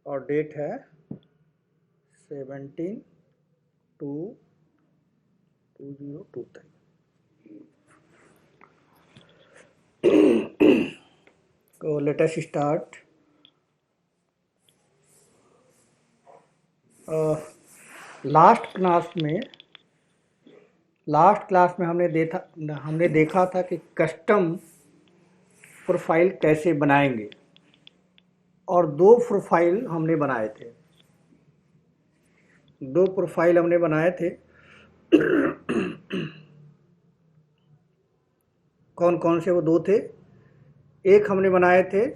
और डेट है 17/2/2023। तो let us start. Last class में हमने देखा था कि कस्टम प्रोफाइल कैसे बनाएंगे, और दो प्रोफाइल हमने बनाए थे। कौन कौन से वो दो थे? एक हमने बनाए थे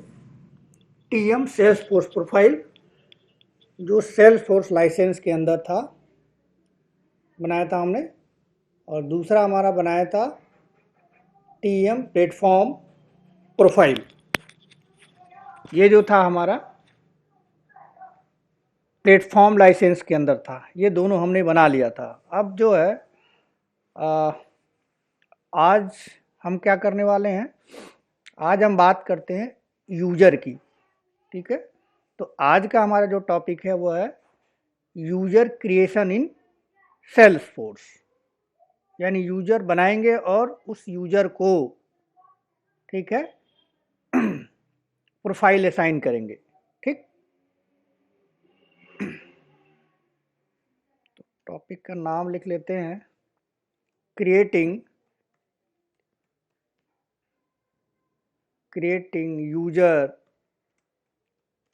टीएम सेल्स फोर्स प्रोफाइल, जो सेल्स फोर्स लाइसेंस के अंदर था, बनाया था हमने। और दूसरा हमारा बनाया था टीएम प्लेटफॉर्म प्रोफाइल। ये जो था हमारा प्लेटफॉर्म लाइसेंस के अंदर था। ये दोनों हमने बना लिया था। अब जो है आज हम क्या करने वाले हैं, आज हम बात करते हैं यूजर की। ठीक है, तो आज का हमारा जो टॉपिक है वो है user creation in Salesforce, यानी यूजर बनाएंगे और उस यूजर को, ठीक है, प्रोफाइल असाइन करेंगे। ठीक, तो टॉपिक का नाम लिख लेते हैं, creating user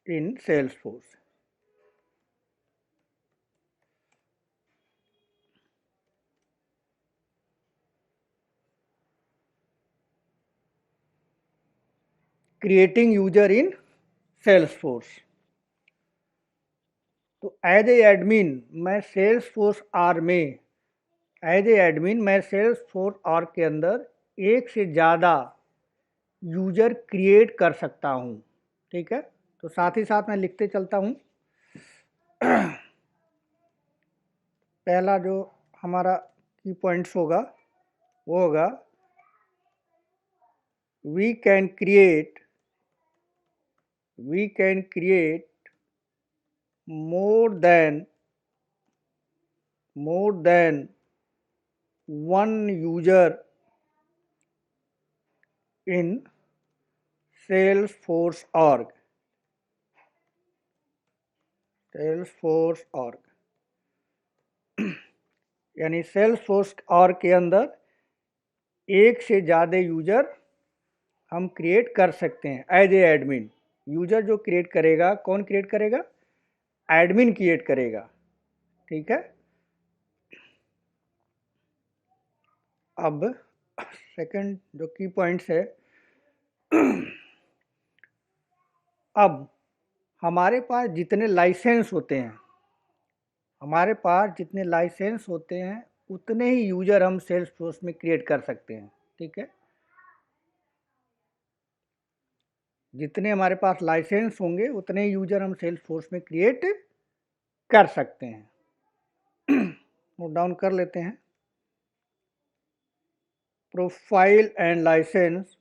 in Salesforce. Creating user in Salesforce. तो एज ए एडमिन मैं सेल्स फोर्स आर के अंदर एक से ज़्यादा यूजर क्रिएट कर सकता हूँ। ठीक है, तो साथ ही साथ मैं लिखते चलता हूँ। पहला जो हमारा की पॉइंट्स होगा वो होगा we can create more than one user in Salesforce org। यानी Salesforce org के अंदर एक से ज़्यादा यूजर हम क्रिएट कर सकते हैं एज ए एडमिन। यूजर जो क्रिएट करेगा, कौन क्रिएट करेगा? एडमिन क्रिएट करेगा। ठीक है, अब सेकंड जो की पॉइंट्स है, अब हमारे पास जितने लाइसेंस होते हैं उतने ही यूजर हम सेल्स फोर्स में क्रिएट कर सकते हैं। ठीक है, जितने हमारे पास लाइसेंस होंगे उतने ही यूजर हम सेल्स फोर्स में क्रिएट कर सकते हैं। नोट डाउन कर लेते हैं। Profile and licence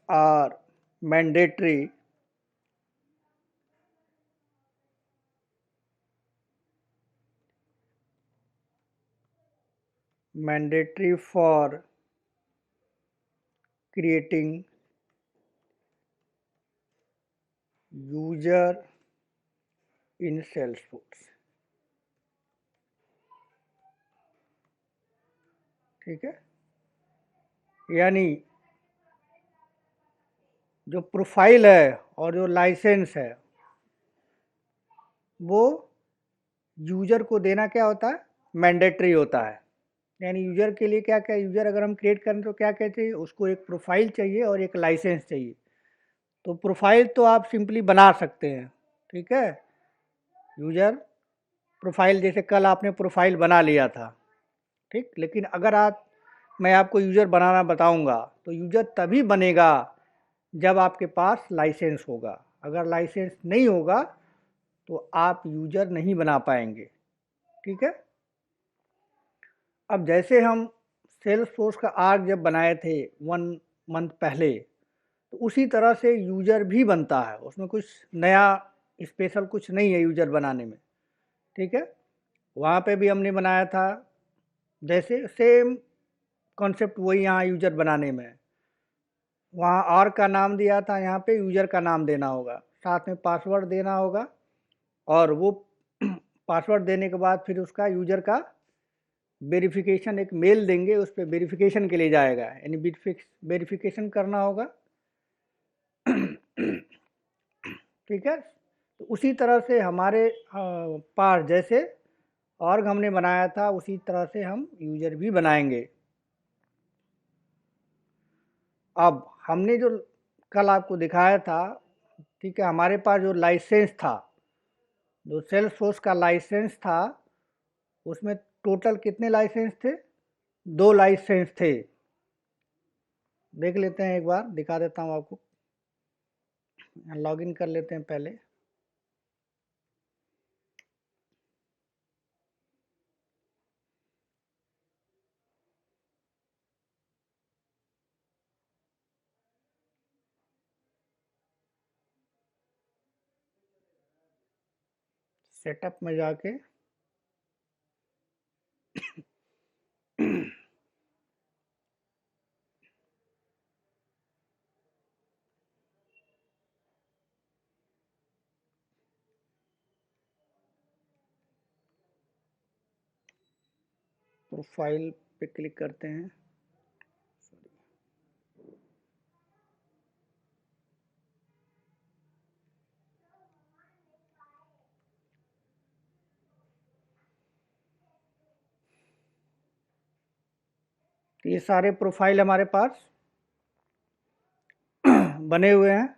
are mandatory for creating user in Salesforce। ठीक है, यानी जो प्रोफाइल है और जो लाइसेंस है वो यूजर को देना क्या होता है? मैंडेटरी होता है। यानी यूजर के लिए क्या क्या, यूजर अगर हम क्रिएट करें तो क्या क्या चाहिए? उसको एक प्रोफाइल चाहिए और एक लाइसेंस चाहिए। तो प्रोफाइल तो आप सिंपली बना सकते हैं। ठीक है, यूजर प्रोफाइल, जैसे कल आपने प्रोफाइल बना लिया था। ठीक, लेकिन अगर मैं आपको यूजर बनाना बताऊंगा तो यूजर तभी बनेगा जब आपके पास लाइसेंस होगा। अगर लाइसेंस नहीं होगा तो आप यूजर नहीं बना पाएंगे। ठीक है। अब जैसे हम सेल्सफोर्स का आर्क जब बनाए थे 1 मंथ पहले, तो उसी तरह से यूजर भी बनता है, उसमें कुछ नया स्पेशल कुछ नहीं है यूजर बनाने में। ठीक है। वहाँ पे भी हमने बनाया था, जैसे सेम कॉन्सेप्ट वही यहाँ यूजर बनाने में है। वहाँ आर का नाम दिया था, यहाँ पे यूजर का नाम देना होगा, साथ में पासवर्ड देना होगा, और वो पासवर्ड देने के बाद फिर उसका यूजर का वेरिफिकेशन एक मेल देंगे, उस पर वेरिफिकेशन के लिए जाएगा, यानी वेरिफिकेशन करना होगा। ठीक है। तो उसी तरह से हमारे पास जैसे ऑर्ग हमने बनाया था, उसी तरह से हम यूजर भी बनाएंगे। अब हमने जो कल आपको दिखाया था, ठीक है, हमारे पास जो लाइसेंस था, जो सेल्सफोर्स का लाइसेंस था, उसमें टोटल कितने लाइसेंस थे? 2 लाइसेंस थे। देख लेते हैं, एक बार दिखा देता हूँ आपको। लॉगिन कर लेते हैं पहले। सेटअप में जाके प्रोफाइल पे क्लिक करते हैं। तो ये सारे प्रोफाइल हमारे पास बने हुए हैं।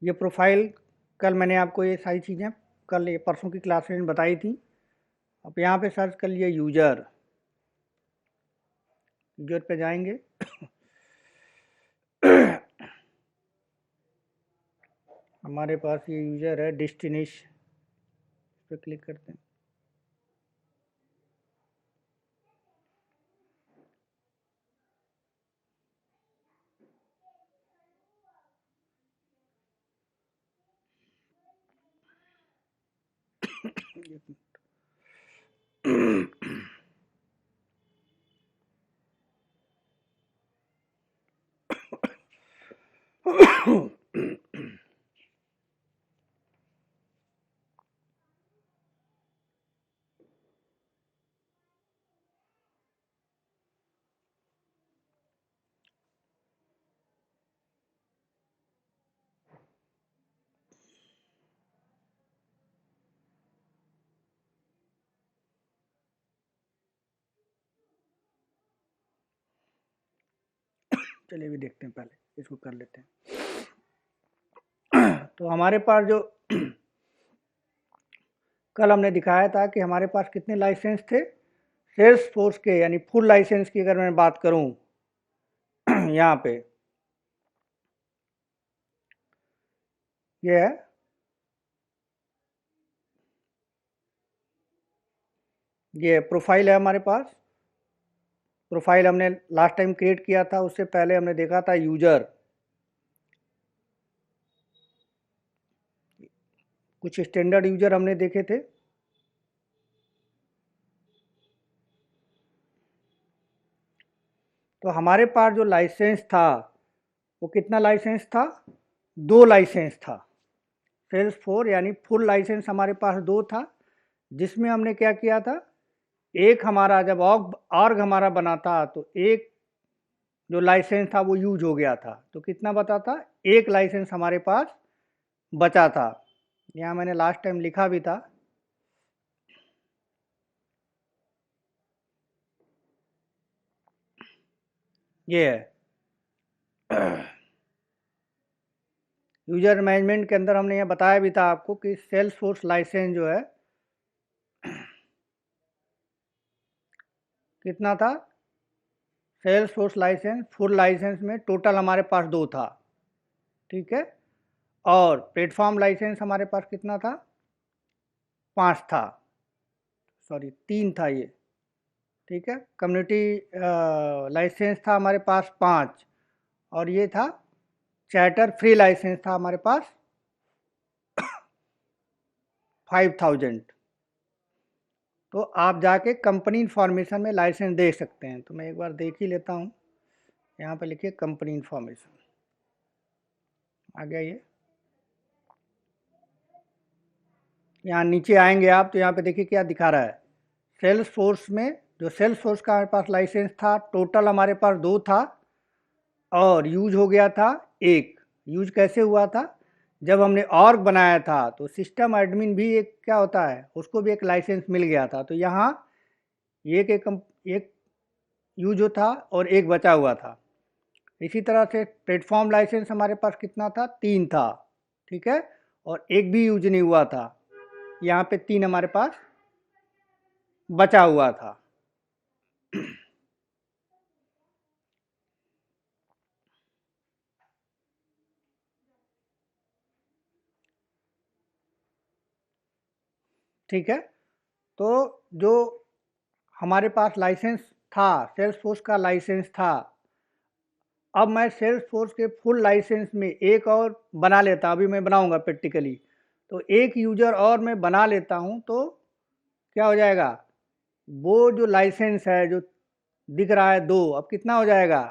ये प्रोफाइल कल मैंने आपको ये सारी चीज़ें कल ये परसों की क्लास में बताई थी। अब यहाँ पे सर्च कर लिए यूजर, यूजर पे जाएंगे। हमारे पास ये यूजर है डेस्टिनेशन, इस पर क्लिक करते हैं। चलिए भी देखते हैं, पहले इसको कर लेते हैं। तो हमारे पास जो कल हमने दिखाया था कि हमारे पास कितने लाइसेंस थे सेल्स फोर्स के, यानी फुल लाइसेंस की अगर मैं बात करूं, यहाँ पे ये है, ये प्रोफाइल है हमारे पास। प्रोफाइल हमने लास्ट टाइम क्रिएट किया था, उससे पहले हमने देखा था यूजर। कुछ स्टैंडर्ड यूजर हमने देखे थे। तो हमारे पास जो लाइसेंस था वो कितना लाइसेंस था? 2 लाइसेंस था। सेल्स फोर यानी फुल लाइसेंस हमारे पास 2 था, जिसमें हमने क्या किया था, एक हमारा जब ऑर्ग हमारा बना था तो एक जो लाइसेंस था वो यूज हो गया था, तो कितना बचा था? एक लाइसेंस हमारे पास बचा था। यहाँ मैंने लास्ट टाइम लिखा भी था, ये है। यूजर मैनेजमेंट के अंदर हमने ये बताया भी था आपको कि सेल्स फोर्स लाइसेंस जो है कितना था? Salesforce licence full licence में टोटल हमारे पास 2 था। ठीक है। और प्लेटफॉर्म लाइसेंस हमारे पास कितना था, 5 था, सॉरी 3 था ये, ठीक है। कम्युनिटी लाइसेंस था हमारे पास 5, और ये था चैटर फ्री लाइसेंस था हमारे पास 5000। तो आप जाके कंपनी इन्फॉर्मेशन में लाइसेंस देख सकते हैं। तो मैं एक बार देख ही लेता हूँ। यहाँ पे लिखिए कंपनी इन्फॉर्मेशन, आ गया ये। यहाँ नीचे आएंगे आप तो यहाँ पे देखिए क्या दिखा रहा है। सेल्स फोर्स में, जो सेल्स फोर्स का हमारे पास लाइसेंस था, टोटल हमारे पास 2 था और यूज हो गया था 1। यूज कैसे हुआ था, जब हमने ऑर्ग बनाया था तो सिस्टम एडमिन भी एक क्या होता है, उसको भी एक लाइसेंस मिल गया था। तो यहाँ एक यूज हो था और एक बचा हुआ था। इसी तरह से प्लेटफॉर्म लाइसेंस हमारे पास कितना था, 3 था, ठीक है, और एक भी यूज नहीं हुआ था। यहाँ पे 3 हमारे पास बचा हुआ था। ठीक है, तो जो हमारे पास लाइसेंस था, सेल्स फोर्स का लाइसेंस था, अब मैं सेल्स फोर्स के फुल लाइसेंस में एक और बना लेता, अभी मैं बनाऊंगा प्रैक्टिकली। तो एक यूजर और मैं बना लेता हूं तो क्या हो जाएगा, वो जो लाइसेंस है जो दिख रहा है 2, अब कितना हो जाएगा,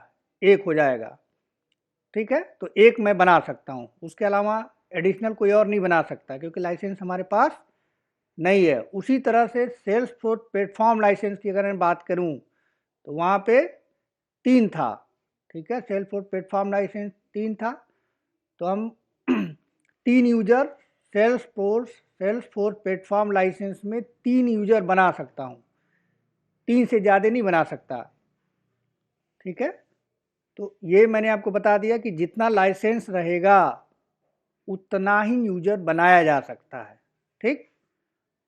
1 हो जाएगा। ठीक है, तो एक मैं बना सकता हूँ, उसके अलावा एडिशनल कोई और नहीं बना सकता क्योंकि लाइसेंस हमारे पास नहीं है। उसी तरह से सेल्स फोर्स प्लेटफॉर्म लाइसेंस की अगर मैं बात करूँ तो वहाँ पे 3 था, ठीक है, सेल्स फोर्स प्लेटफॉर्म लाइसेंस 3 था। तो हम 3 user Salesforce platform licence में 3 यूजर बना सकता हूँ, 3 से ज़्यादा नहीं बना सकता। ठीक है, तो ये मैंने आपको बता दिया कि जितना लाइसेंस रहेगा उतना ही यूजर बनाया जा सकता है। ठीक,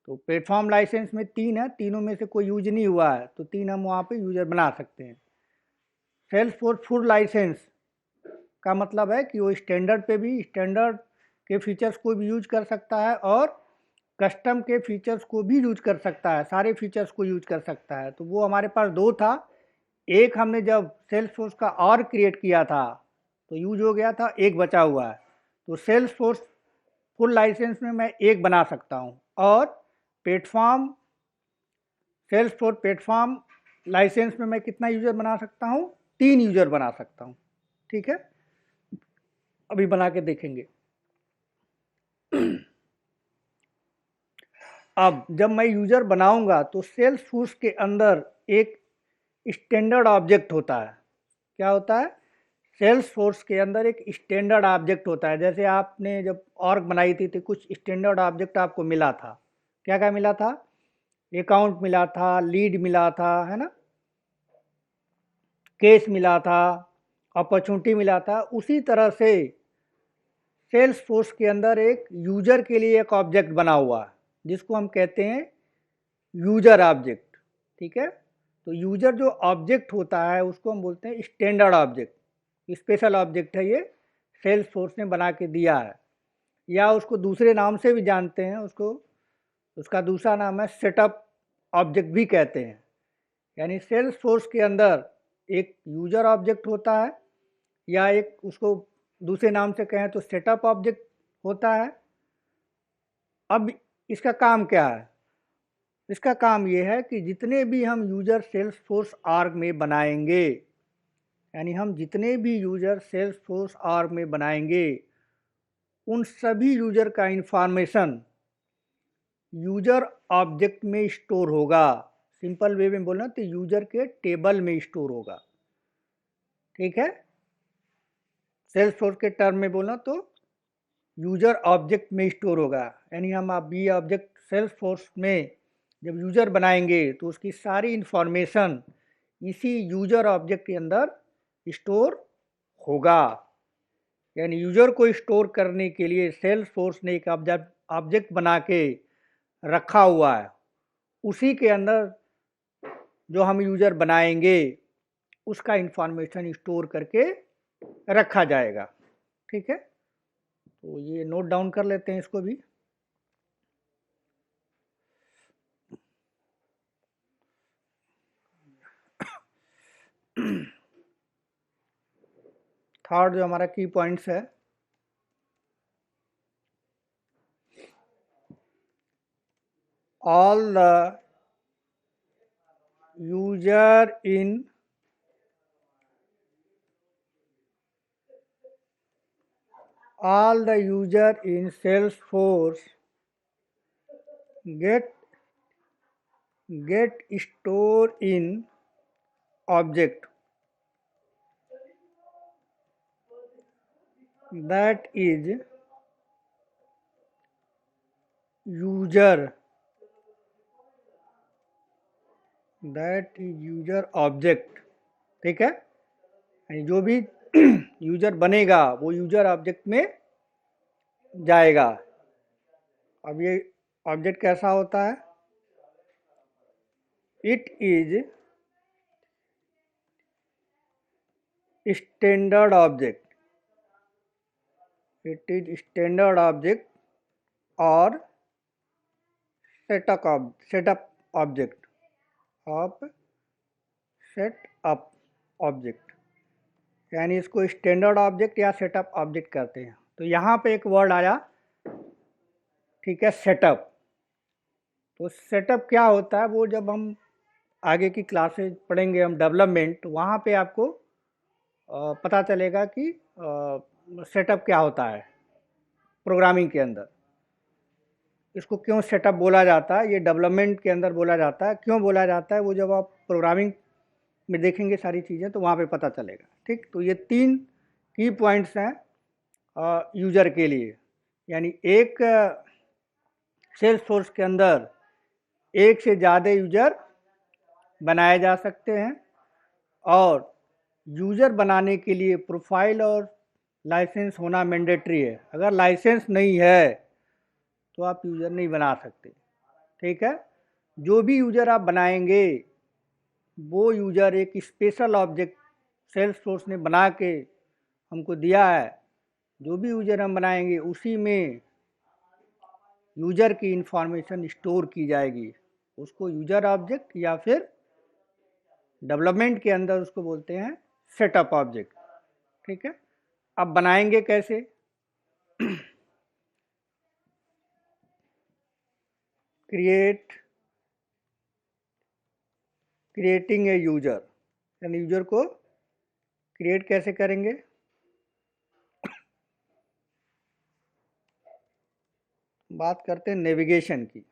तो प्लेटफॉर्म लाइसेंस में 3 है, तीनों में से कोई यूज नहीं हुआ है तो 3 हम वहाँ पे यूजर बना सकते हैं। सेल्स फोर्स फुल लाइसेंस का मतलब है कि वो स्टैंडर्ड पे भी, स्टैंडर्ड के फीचर्स को भी यूज कर सकता है और कस्टम के फीचर्स को भी यूज कर सकता है, सारे फीचर्स को यूज कर सकता है। तो वो हमारे पास 2 था, एक हमने जब सेल्स फोर्स का और क्रिएट किया था तो यूज हो गया था, एक बचा हुआ है। तो सेल्स फोर्स फुल लाइसेंस में मैं एक बना सकता हूँ और platform Salesforce platform licence में मैं कितना यूजर बना सकता हूँ, 3 यूजर बना सकता हूँ। ठीक है, अभी बना के देखेंगे। अब जब मैं यूजर बनाऊंगा तो सेल्स फोर्स के अंदर एक स्टैंडर्ड ऑब्जेक्ट होता है। क्या होता है, सेल्स फोर्स के अंदर एक स्टैंडर्ड ऑब्जेक्ट होता है। जैसे आपने जब ऑर्ग बनाई थी तो कुछ स्टैंडर्ड ऑब्जेक्ट आपको मिला था। क्या क्या मिला था, अकाउंट मिला था, लीड मिला था, है ना, केस मिला था, अपॉर्चुनिटी मिला था। उसी तरह से सेल्स फोर्स के अंदर एक यूजर के लिए एक ऑब्जेक्ट बना हुआ है जिसको हम कहते हैं यूजर ऑब्जेक्ट। ठीक है, तो यूजर जो ऑब्जेक्ट होता है उसको हम बोलते हैं स्टैंडर्ड ऑब्जेक्ट, स्पेशल ऑब्जेक्ट है ये, सेल्स फोर्स ने बना के दिया है। या उसको दूसरे नाम से भी जानते हैं, उसको, उसका दूसरा नाम है सेटअप ऑब्जेक्ट भी कहते हैं। यानी सेल्स फोर्स के अंदर एक यूजर ऑब्जेक्ट होता है, या एक उसको दूसरे नाम से कहें तो सेटअप ऑब्जेक्ट होता है। अब इसका काम क्या है, इसका काम ये है कि जितने भी हम यूजर सेल्स फोर्स आर्ग में बनाएंगे, यानी हम जितने भी यूजर सेल्स फोर्स आर्ग में बनाएंगे उन सभी यूजर का इंफॉर्मेशन यूजर ऑब्जेक्ट में स्टोर होगा। सिंपल वे में बोलना तो यूजर के टेबल में स्टोर होगा। ठीक है, सेल्स फोर्स के टर्म में बोलना तो यूजर ऑब्जेक्ट में स्टोर होगा। यानी हम आप बी ऑब्जेक्ट सेल्स फोर्स में जब यूजर बनाएंगे तो उसकी सारी इंफॉर्मेशन इसी यूजर ऑब्जेक्ट के अंदर स्टोर होगा। यानी यूजर को स्टोर करने के लिए सेल्स फोर्स ने एक ऑब्जेक्ट बना के रखा हुआ है, उसी के अंदर जो हम यूजर बनाएंगे उसका इंफॉर्मेशन स्टोर करके रखा जाएगा। ठीक है, तो ये नोट डाउन कर लेते हैं इसको भी। थर्ड जो हमारा की पॉइंट्स है, all the user in Salesforce get stored in object that is user object. ठीक है, यानी जो भी यूजर बनेगा वो यूजर ऑब्जेक्ट में जाएगा। अब ये ऑब्जेक्ट कैसा होता है? इट इज स्टैंडर्ड ऑब्जेक्ट, और सेटअप ऑब्जेक्ट, यानी इसको स्टैंडर्ड ऑब्जेक्ट या सेटअप ऑब्जेक्ट कहते हैं। तो यहाँ पे एक वर्ड आया, ठीक है, सेटअप। तो सेटअप क्या होता है, वो जब हम आगे की क्लासेज पढ़ेंगे हम डेवलपमेंट, वहाँ पे आपको पता चलेगा कि सेटअप क्या होता है प्रोग्रामिंग के अंदर। इसको क्यों सेटअप बोला जाता है, ये डेवलपमेंट के अंदर बोला जाता है। क्यों बोला जाता है वो जब आप प्रोग्रामिंग में देखेंगे सारी चीज़ें तो वहाँ पे पता चलेगा। ठीक, तो ये 3 की पॉइंट्स हैं यूज़र के लिए। यानी एक सेल्सफोर्स के अंदर एक से ज़्यादा यूज़र बनाए जा सकते हैं, और यूज़र बनाने के लिए प्रोफाइल और लाइसेंस होना मैंडेटरी है। अगर लाइसेंस नहीं है तो आप यूज़र नहीं बना सकते। ठीक है, जो भी यूज़र आप बनाएंगे वो यूज़र एक स्पेशल ऑब्जेक्ट सेल्सफोर्स ने बना के हमको दिया है। जो भी यूज़र हम बनाएंगे उसी में यूज़र की इंफॉर्मेशन स्टोर की जाएगी। उसको यूज़र ऑब्जेक्ट या फिर डेवलपमेंट के अंदर उसको बोलते हैं सेटअप ऑब्जेक्ट। ठीक है, अब बनाएंगे कैसे? क्रिएटिंग ए यूज़र, यानी यूज़र को क्रिएट कैसे करेंगे? बात करते हैं नेविगेशन की।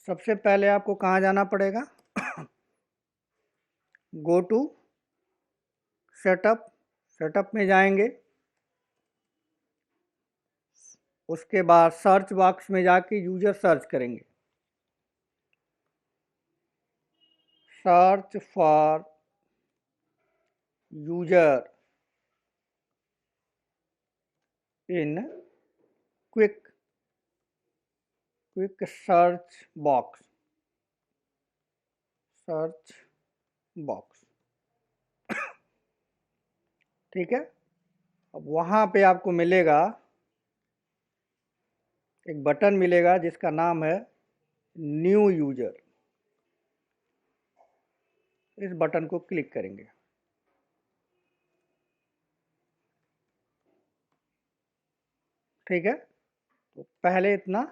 सबसे पहले आपको कहाँ जाना पड़ेगा? गो टू सेटअप में जाएंगे। उसके बाद सर्च बॉक्स में जाके यूज़र सर्च करेंगे। Search for user in quick search box. ठीक है, अब वहाँ पे आपको मिलेगा एक बटन मिलेगा जिसका नाम है न्यू यूज़र। इस बटन को क्लिक करेंगे। ठीक है, तो पहले इतना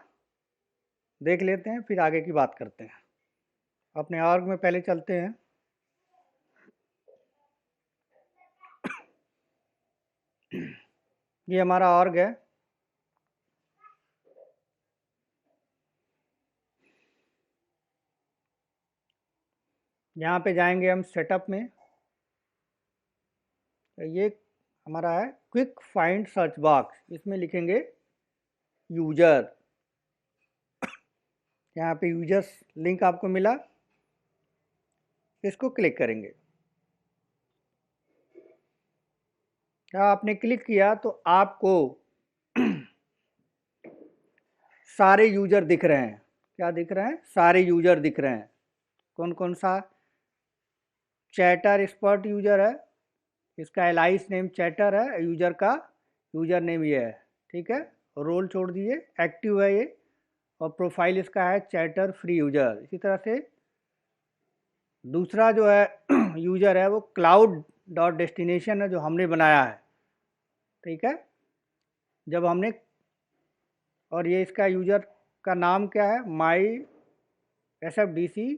देख लेते हैं, फिर आगे की बात करते हैं। अपने ऑर्ग में पहले चलते हैं। ये हमारा ऑर्ग है। यहाँ पे जाएंगे हम सेटअप में। ये हमारा है क्विक फाइंड सर्च बॉक्स, इसमें लिखेंगे यूज़र। यहाँ पे यूजर्स लिंक आपको मिला, इसको क्लिक करेंगे। जब आपने क्लिक किया तो आपको सारे यूजर दिख रहे हैं। क्या दिख रहे हैं? सारे यूजर दिख रहे हैं। कौन कौन सा? चैटर एक्सपर्ट यूजर है, इसका एलाइस नेम चैटर है, यूजर का यूजर नेम ये है, ठीक है। रोल छोड़ दिए, एक्टिव है ये, और प्रोफाइल इसका है चैटर फ्री यूजर। इसी तरह से दूसरा जो है यूजर है वो क्लाउड डॉट डेस्टिनेशन है, जो हमने बनाया है, ठीक है। जब हमने, और ये इसका यूजर का नाम क्या है? माई SFDC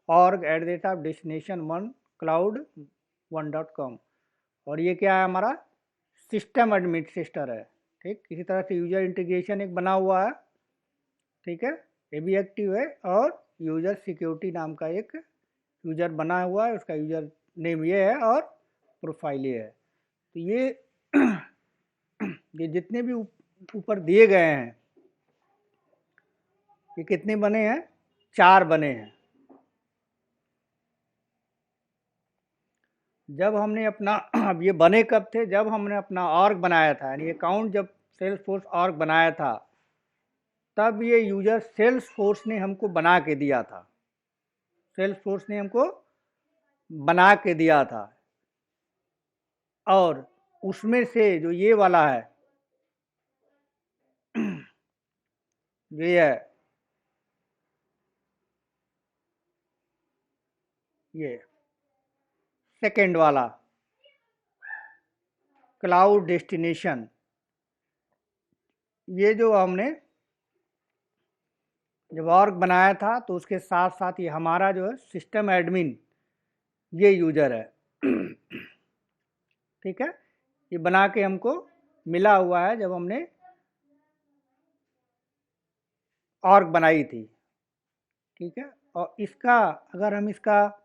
org@destination1cloud1.com। और ये क्या है? हमारा सिस्टम एडमिनिस्ट्रेटर है, ठीक। इसी तरह से यूजर इंटीग्रेशन एक बना हुआ है, ठीक है, ये भी एक्टिव है। और यूजर सिक्योरिटी नाम का एक यूजर बना हुआ है, उसका यूजर नेम ये है और प्रोफाइल ये है। तो ये जितने भी ऊपर दिए गए हैं, ये कितने बने हैं? 4 बने हैं। जब हमने अपना अब ये बने कब थे? जब हमने अपना ऑर्ग बनाया था, यानी अकाउंट जब सेल्सफोर्स ऑर्ग बनाया था, तब ये यूजर सेल्सफोर्स ने हमको बना के दिया था। सेल्सफोर्स ने हमको बना के दिया था, और उसमें से जो ये वाला है, ये है, ये सेकंड वाला क्लाउड डेस्टिनेशन, ये जो हमने जब ऑर्ग बनाया था तो उसके साथ साथ ये हमारा जो है सिस्टम एडमिन, ये यूजर है, ठीक है। ये बना के हमको मिला हुआ है जब हमने ऑर्ग बनाई थी, ठीक है। और इसका अगर हम इसका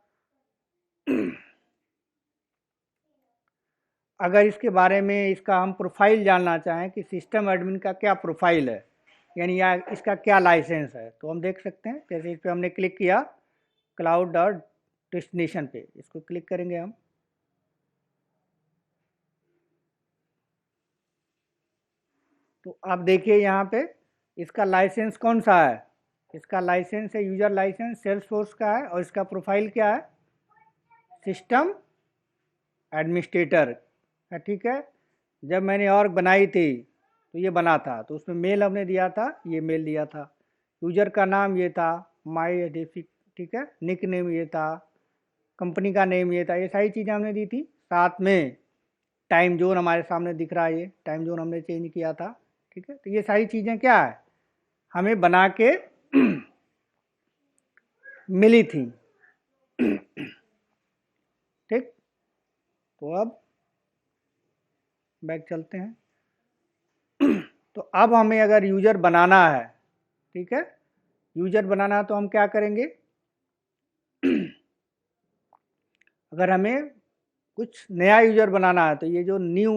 अगर इसके बारे में इसका हम प्रोफाइल जानना चाहें कि सिस्टम एडमिन का क्या प्रोफाइल है, यानी या इसका क्या लाइसेंस है, तो हम देख सकते हैं। जैसे इस पर हमने क्लिक किया क्लाउड डॉट डेस्टिनेशन पे, इसको क्लिक करेंगे हम, तो आप देखिए यहाँ पे इसका लाइसेंस कौन सा है? इसका लाइसेंस है यूजर लाइसेंस सेल्सफोर्स का है, और इसका प्रोफाइल क्या है? सिस्टम एडमिनिस्ट्रेटर है, ठीक है। जब मैंने ऑर्ग बनाई थी तो ये बना था, तो उसमें मेल हमने दिया था, ये मेल दिया था, यूजर का नाम ये था माई एडेफिक, ठीक है, निक नेम ये था, कंपनी का नेम ये था, ये सारी चीज़ें हमने दी थी। साथ में टाइम जोन हमारे सामने दिख रहा है, ये टाइम जोन हमने चेंज किया था, ठीक है। तो ये सारी चीज़ें क्या है? हमें बना के मिली थी, ठीक। तो अब बैक चलते हैं। तो अब हमें अगर यूजर बनाना है, ठीक है, यूजर बनाना है तो हम क्या करेंगे? अगर हमें कुछ नया यूजर बनाना है तो ये जो न्यू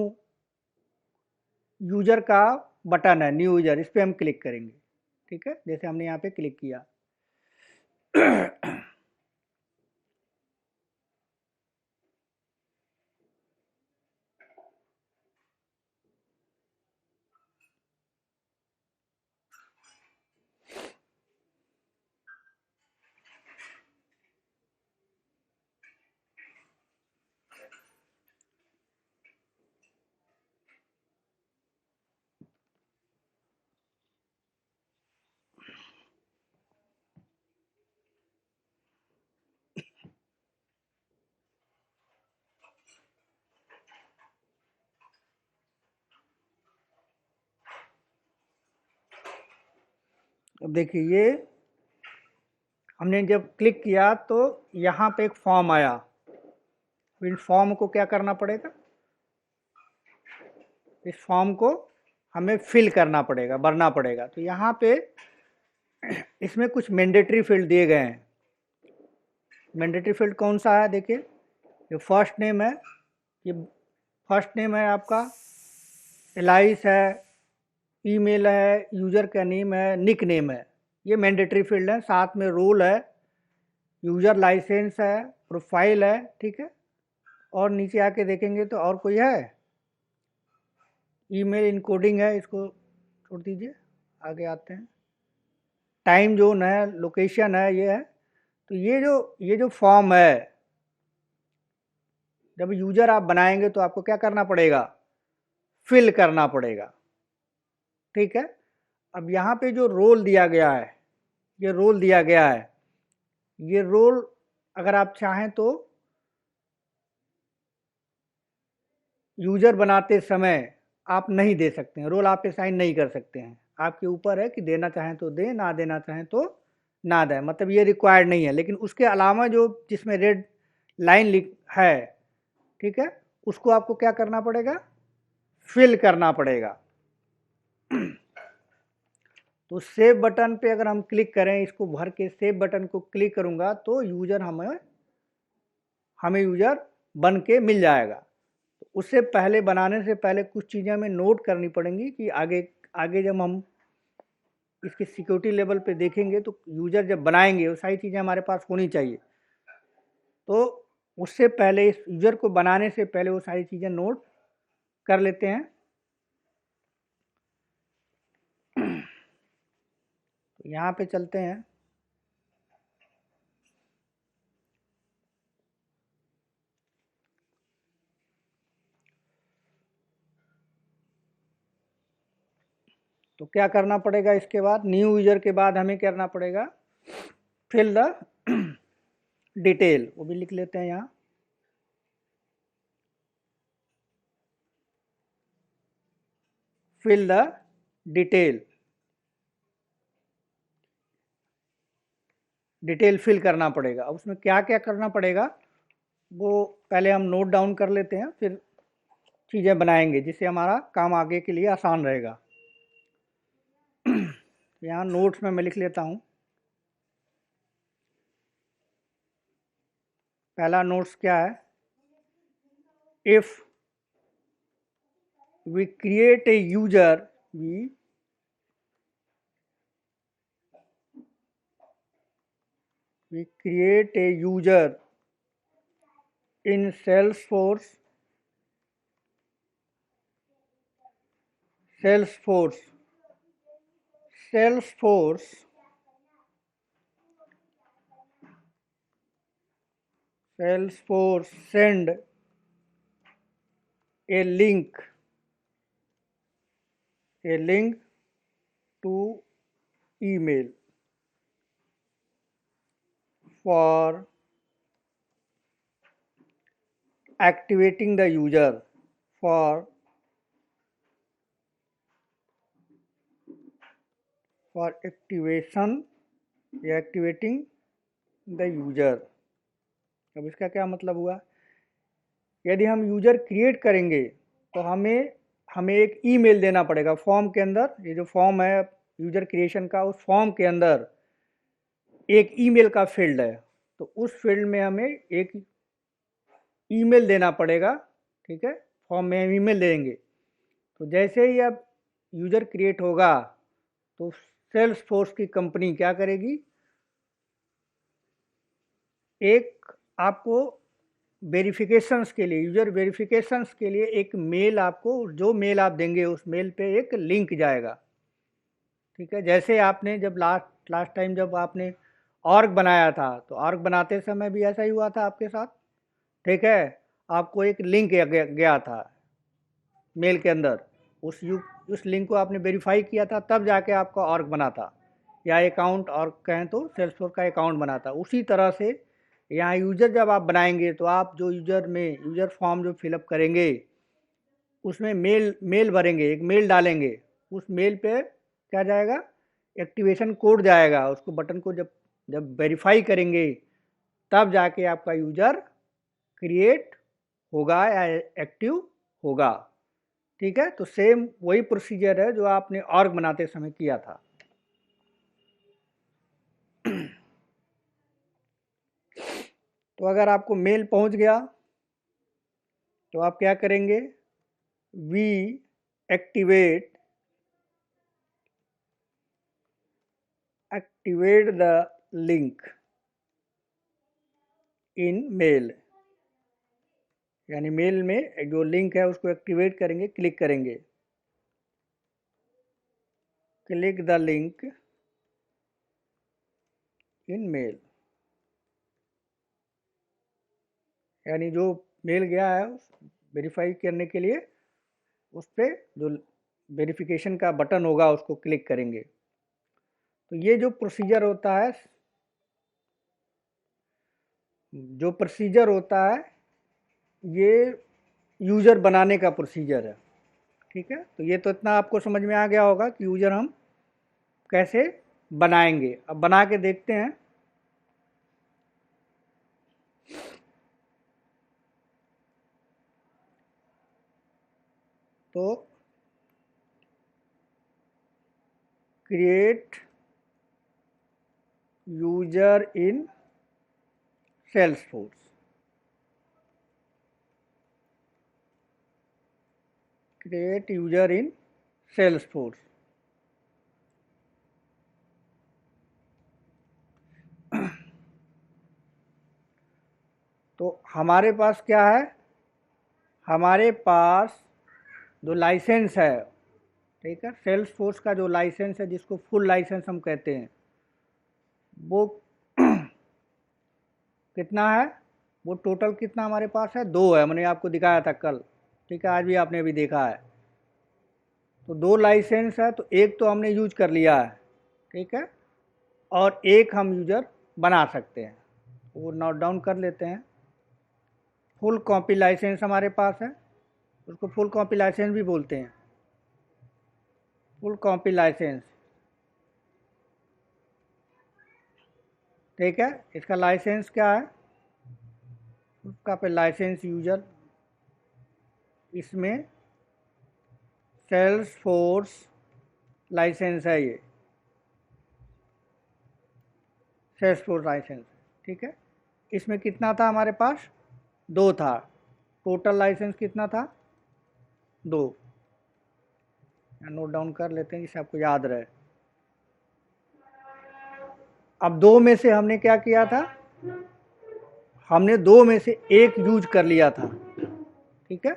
यूजर का बटन है, न्यू यूजर, इस पर हम क्लिक करेंगे, ठीक है। जैसे हमने यहाँ पे क्लिक किया अब देखिए, ये हमने जब क्लिक किया तो यहाँ पे एक फॉर्म आया। इन फॉर्म को क्या करना पड़ेगा? इस फॉर्म को हमें फिल करना पड़ेगा, भरना पड़ेगा। तो यहाँ पे इसमें कुछ मैंडेटरी फील्ड दिए गए हैं। मैंडेटरी फील्ड कौन सा है? देखिए, ये फर्स्ट नेम है, ये फर्स्ट नेम है आपका, एलाइस है, ईमेल है, यूजर का नेम है, निक नेम है, ये मैंडेटरी फील्ड है। साथ में रोल है, यूजर लाइसेंस है, प्रोफाइल है, ठीक है, और नीचे आके देखेंगे तो और कोई है, ईमेल इनकोडिंग है, इसको छोड़ दीजिए, आगे आते हैं। टाइम जोन है, लोकेशन है, ये है। तो ये जो फॉर्म है, जब यूजर आप बनाएंगे तो आपको क्या करना पड़ेगा, फिल करना पड़ेगा। ठीक है। अब यहाँ पे जो रोल दिया गया है, ये रोल दिया गया है, ये रोल अगर आप चाहें तो यूजर बनाते समय आप नहीं दे सकते हैं, रोल आप असाइन नहीं कर सकते हैं। आपके ऊपर है कि देना चाहें तो दें, ना देना चाहें तो ना दें, मतलब ये रिक्वायर्ड नहीं है। लेकिन उसके अलावा जो जिसमें रेड लाइन लिख है, ठीक है, उसको आपको क्या करना पड़ेगा, फिल करना पड़ेगा। तो सेव बटन पे अगर हम क्लिक करें, इसको भर के सेव बटन को क्लिक करूंगा तो यूजर हमें यूजर बन के मिल जाएगा। तो उससे पहले, बनाने से पहले कुछ चीज़ें हमें नोट करनी पड़ेंगी कि आगे आगे जब हम इसके सिक्योरिटी लेवल पे देखेंगे तो यूजर जब बनाएंगे वो सारी चीज़ें हमारे पास होनी चाहिए। तो उससे पहले, इस यूजर को बनाने से पहले वो सारी चीज़ें नोट कर लेते हैं। तो यहाँ पे चलते हैं। तो क्या करना पड़ेगा इसके बाद, न्यू यूजर के बाद हमें करना पड़ेगा फिल द डिटेल, वो भी लिख लेते हैं यहाँ। Fill the detail, detail fill करना पड़ेगा। अब उसमें क्या क्या करना पड़ेगा वो पहले हम नोट डाउन कर लेते हैं, फिर चीज़ें बनाएंगे जिससे हमारा काम आगे के लिए आसान रहेगा। यहाँ नोट्स में मैं लिख लेता हूँ। पहला नोट्स क्या है, if we create a user, we create a user in Salesforce, Salesforce, Salesforce, Salesforce send a link, a link to email for activating the user, for activation, activating the user। अब इसका क्या मतलब हुआ, यदि हम user create करेंगे तो हमें हमें एक ईमेल देना पड़ेगा फॉर्म के अंदर। ये जो फॉर्म है यूजर क्रिएशन का, उस फॉर्म के अंदर एक ईमेल का फील्ड है, तो उस फील्ड में हमें एक ईमेल देना पड़ेगा। ठीक है, फॉर्म में हम ईमेल देंगे। तो जैसे ही अब यूजर क्रिएट होगा तो सेल्स फोर्स की कंपनी क्या करेगी, एक आपको वेरिफिकेशंस के लिए, यूजर वेरिफिकेशंस के लिए एक मेल, आपको जो मेल आप देंगे उस मेल पे एक लिंक जाएगा। ठीक है, जैसे आपने जब लास्ट लास्ट टाइम जब आपने ऑर्ग बनाया था, तो ऑर्ग बनाते समय भी ऐसा ही हुआ था आपके साथ। ठीक है, आपको एक लिंक गया था मेल के अंदर, उस लिंक को आपने वेरीफाई किया था, तब जाके आपका ऑर्ग बना था, या अकाउंट और कहें तो सेल्सफोर्स का अकाउंट बना था। उसी तरह से यहाँ यूज़र जब आप बनाएंगे तो आप जो यूज़र फॉर्म जो फिलअप करेंगे उसमें मेल भरेंगे, एक मेल डालेंगे, उस मेल पे क्या जाएगा, एक्टिवेशन कोड जाएगा। उसको बटन को जब जब वेरीफाई करेंगे तब जाके आपका यूज़र क्रिएट होगा या एक्टिव होगा। ठीक है, तो सेम वही प्रोसीजर है जो आपने ऑर्ग बनाते समय किया था। तो अगर आपको मेल पहुंच गया तो आप क्या करेंगे, we activate the link in mail, यानी मेल में जो लिंक है उसको एक्टिवेट करेंगे, क्लिक करेंगे, click the link in mail, यानी जो मेल गया है वेरीफाई करने के लिए उस पर जो वेरिफिकेशन का बटन होगा उसको क्लिक करेंगे। तो ये जो प्रोसीजर होता है, ये यूज़र बनाने का प्रोसीजर है। ठीक है, तो ये तो इतना आपको समझ में आ गया होगा कि यूज़र हम कैसे बनाएंगे। अब बना के देखते हैं। तो क्रिएट यूजर इन सेल्सफोर्स, क्रिएट यूजर इन सेल्सफोर्स। तो हमारे पास क्या है, हमारे पास जो लाइसेंस है, ठीक है, सेल्सफोर्स का जो लाइसेंस है जिसको फुल लाइसेंस हम कहते हैं, वो कितना है, वो टोटल कितना हमारे पास है, 2 है। मैंने आपको दिखाया था कल, ठीक है, आज भी आपने अभी देखा है। तो 2 लाइसेंस है, तो एक तो हमने यूज कर लिया है, ठीक है, और एक हम यूजर बना सकते हैं, वो नोट डाउन कर लेते हैं। फुल कॉपी लाइसेंस हमारे पास है, उसको फुल कॉपी लाइसेंस भी बोलते हैं, फुल कॉपी लाइसेंस। ठीक है, इसका लाइसेंस क्या है, उसका पे लाइसेंस यूजर, इसमें सेल्स फोर्स लाइसेंस है, ये सेल्स फोर्स लाइसेंस। ठीक है, इसमें कितना था हमारे पास, 2 था। टोटल लाइसेंस कितना था, 2। नोट डाउन कर लेते हैं जिससे आपको याद रहे। अब 2 में से हमने क्या किया था, हमने 2 में से एक यूज कर लिया था। ठीक है,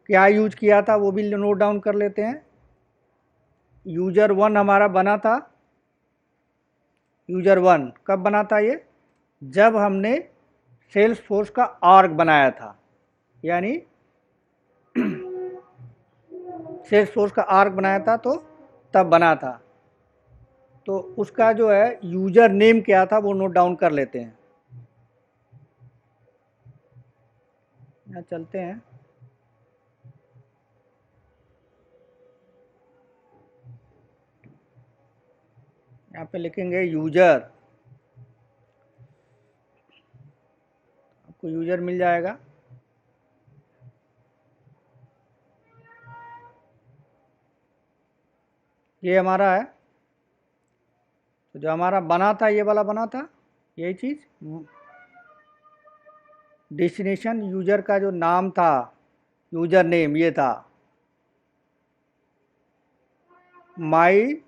क्या यूज किया था वो भी नोट डाउन कर लेते हैं। यूजर 1 हमारा बना था, यूजर 1 कब बना था, ये जब हमने सेल्स फोर्स का आर्ग बनाया था, यानी सेल्स फोर्स का आर्ग बनाया था तो तब बना था। तो उसका जो है यूजर नेम क्या था वो नोट डाउन कर लेते हैं। यहाँ चलते हैं, यहाँ पे लिखेंगे यूजर, आपको यूजर मिल जाएगा। ये हमारा है, तो जो हमारा बना था ये वाला बना था, यही चीज़। डेस्टिनेशन यूजर का जो नाम था, यूजर नेम ये था माई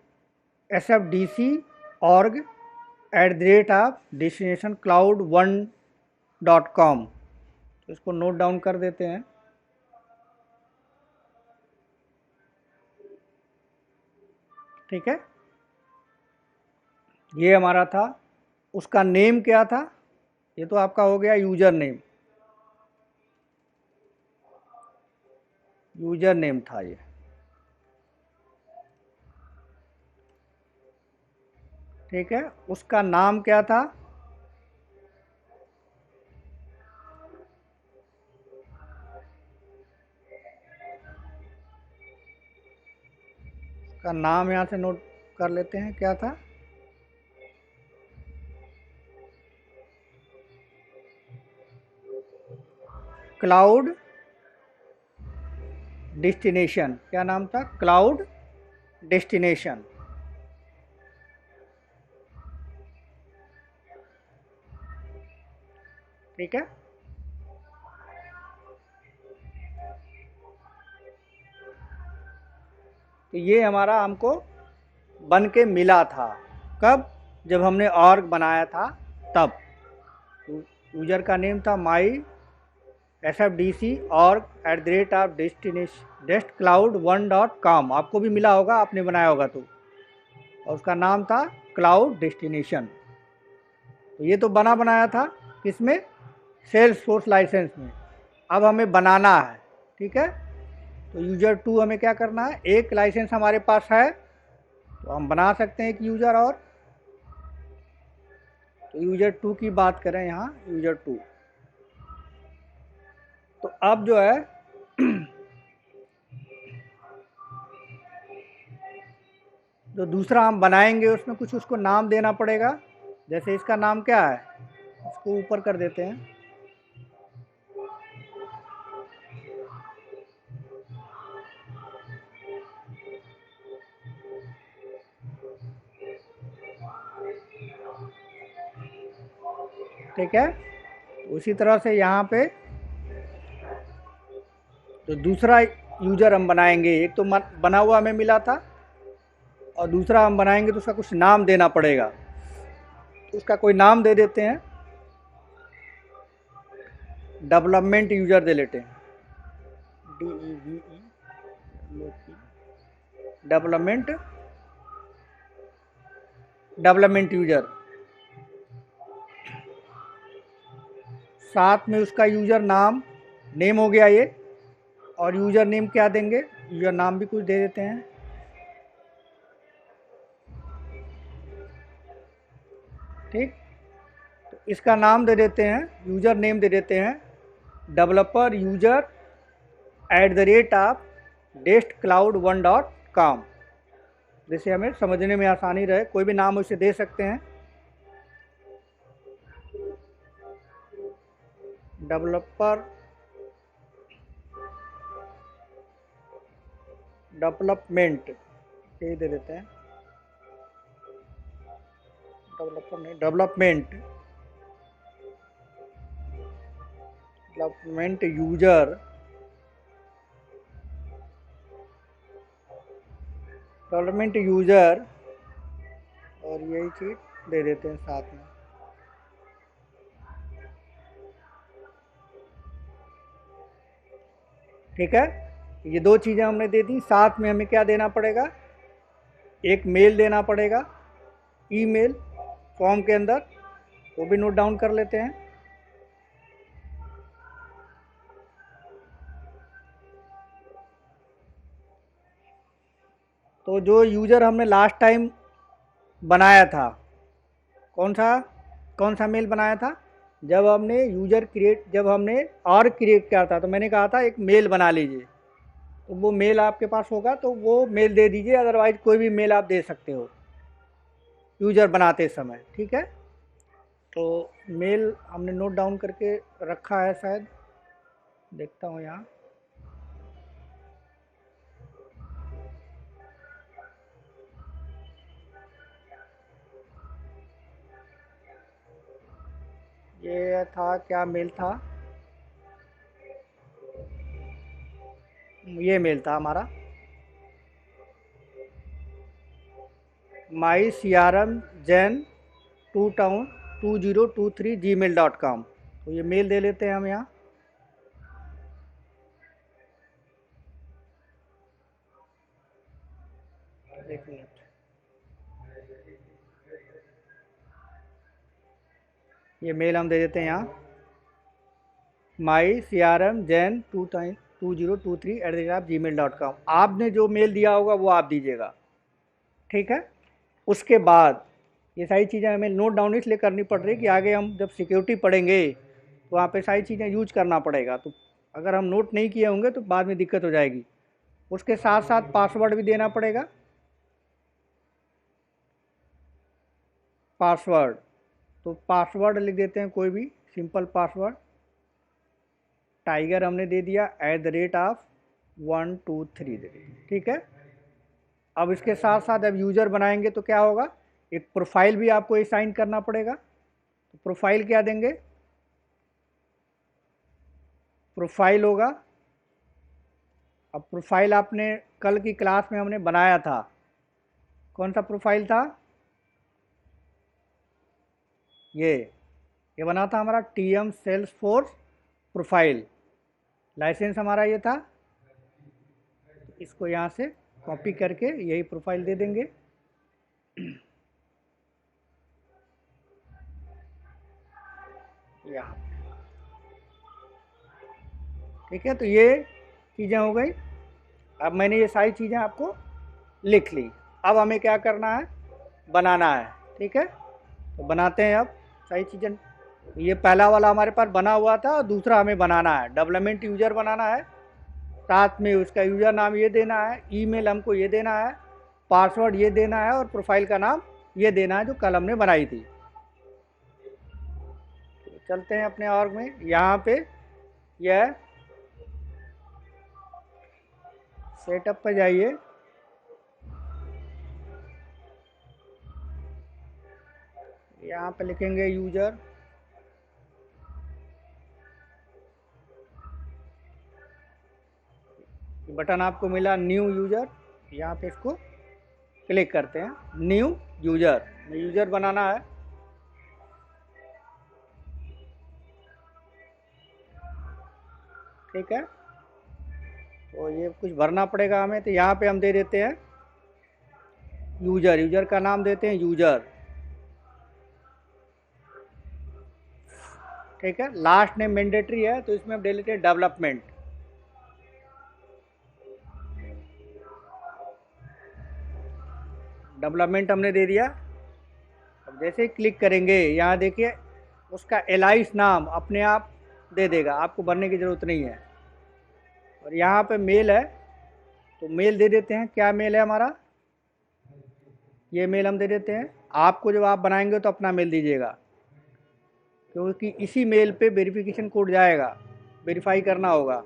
SFDC org @destination cloud1.com। तो इसको नोट डाउन कर देते हैं। ठीक है, ये हमारा था। उसका नेम क्या था, ये तो आपका हो गया यूजर नेम, यूजर नेम था ये। ठीक है, उसका नाम क्या था, उसका नाम यहाँ से नोट कर लेते हैं, क्या था, क्लाउड डेस्टिनेशन। क्या नाम था, क्लाउड डेस्टिनेशन। ठीक है, तो ये हमारा हमको बन के मिला था, कब, जब हमने ऑर्ग बनाया था तब। यूजर का नेम था माई SFDC org@desktcloud1.com, आपको भी मिला होगा, आपने बनाया होगा तो, और उसका नाम था क्लाउड डेस्टिनेशन। तो ये तो बना बनाया था किसमें, सेल्सफोर्स लाइसेंस में। अब हमें बनाना है, ठीक है। तो यूजर 2 हमें क्या करना है, एक लाइसेंस हमारे पास है तो हम बना सकते हैं एक यूजर और। तो यूजर 2 की बात करें यहाँ, यूजर 2, तो अब जो है जो दूसरा हम बनाएंगे उसमें कुछ उसको नाम देना पड़ेगा। जैसे इसका नाम क्या है, इसको ऊपर कर देते हैं। ठीक है, उसी तरह से यहाँ पे तो दूसरा यूजर हम बनाएंगे, एक तो बना हुआ हमें मिला था और दूसरा हम बनाएंगे तो उसका कुछ नाम देना पड़ेगा। तो उसका कोई नाम दे देते हैं, डेवलपमेंट यूजर दे लेते हैं, DEVE, डेवलपमेंट डेवलपमेंट यूजर। साथ में उसका यूजर नाम, नेम हो गया ये, और यूजर नेम क्या देंगे, यूजर नाम भी कुछ दे देते हैं। ठीक, तो इसका नाम दे देते हैं, यूजर नेम दे देते हैं डेवलपर यूजर @desktcloud1.com, जैसे हमें समझने में आसानी रहे, कोई भी नाम उसे दे सकते हैं। डेवलपर डेवलपमेंट यही दे देते हैं, डेवलपर नहीं, development development user, development user, और यही चीज़ दे देते हैं साथ में। ठीक है, ये दो चीज़ें हमने दे दी। साथ में हमें क्या देना पड़ेगा, एक मेल देना पड़ेगा, ईमेल फॉर्म के अंदर, वो भी नोट डाउन कर लेते हैं। तो जो यूज़र हमने लास्ट टाइम बनाया था, कौन सा कौन सा मेल बनाया था, जब हमने यूज़र क्रिएट, जब हमने और क्रिएट किया था तो मैंने कहा था एक मेल बना लीजिए। तो वो मेल आपके पास होगा तो वो मेल दे दीजिए, अदरवाइज कोई भी मेल आप दे सकते हो यूज़र बनाते समय। ठीक है, तो मेल हमने नोट डाउन करके रखा है शायद, देखता हूँ यहाँ। ये था, क्या मेल था, ये मेल था हमारा, माई CRM जैन 2023 तो ये मेल दे लेते हैं हम यहाँ। एक मिनट, ये मेल हम दे देते हैं यहाँ, माई CRM जैन 2023 आपने जो मेल दिया होगा वो आप दीजिएगा। ठीक है, उसके बाद ये सारी चीज़ें हमें नोट डाउन इसलिए करनी पड़ रही है कि आगे हम जब सिक्योरिटी पढ़ेंगे तो वहाँ पे सारी चीज़ें यूज करना पड़ेगा, तो अगर हम नोट नहीं किए होंगे तो बाद में दिक्कत हो जाएगी। उसके साथ साथ पासवर्ड भी देना पड़ेगा, पासवर्ड, तो पासवर्ड लिख देते हैं कोई भी सिंपल पासवर्ड, टाइगर हमने दे दिया @123 दे दिया। ठीक है, अब इसके साथ साथ अब यूज़र बनाएंगे तो क्या होगा, एक प्रोफाइल भी आपको असाइन करना पड़ेगा। तो प्रोफाइल क्या देंगे, प्रोफाइल होगा, अब प्रोफाइल आपने कल की क्लास में हमने बनाया था, कौन सा प्रोफाइल था, ये ये बना था हमारा TM सेल्सफोर्स प्रोफाइल, लाइसेंस हमारा ये था। इसको यहाँ से कॉपी करके यही प्रोफाइल दे देंगे। यहाँ, ठीक है, तो ये चीज़ें हो गई। अब मैंने ये सारी चीज़ें आपको लिख ली। अब हमें क्या करना है, बनाना है। ठीक है, तो बनाते हैं अब सारी चीज़ें। ये पहला वाला हमारे पास बना हुआ था और दूसरा हमें बनाना है, डेवलपमेंट यूज़र बनाना है। साथ में उसका यूज़र नाम ये देना है, ईमेल हमको ये देना है, पासवर्ड ये देना है और प्रोफाइल का नाम ये देना है जो कल हमने बनाई थी। तो चलते हैं अपने ऑर्ग में। यहाँ पे यह सेटअप पर जाइए। यहाँ पे लिखेंगे यूज़र, बटन आपको मिला न्यू यूज़र, यहाँ पे इसको क्लिक करते हैं। न्यू यूज़र, यूज़र बनाना है। ठीक है, तो ये कुछ भरना पड़ेगा हमें, तो यहाँ पे हम दे देते हैं यूज़र, यूज़र का नाम देते हैं यूज़र। ठीक है, लास्ट नेम मैंडेटरी है तो इसमें हम दे लेते हैं डेवलपमेंट। डेवलपमेंट हमने दे दिया। अब जैसे ही क्लिक करेंगे यहाँ देखिए उसका एलाइस नाम अपने आप दे देगा, आपको भरने की ज़रूरत नहीं है। और यहाँ पे मेल है तो मेल दे देते हैं। क्या मेल है हमारा, ये मेल हम दे देते हैं। आपको जब आप बनाएंगे तो अपना मेल दीजिएगा, क्योंकि इसी मेल पे वेरिफिकेशन कोड जाएगा, वेरीफाई करना होगा।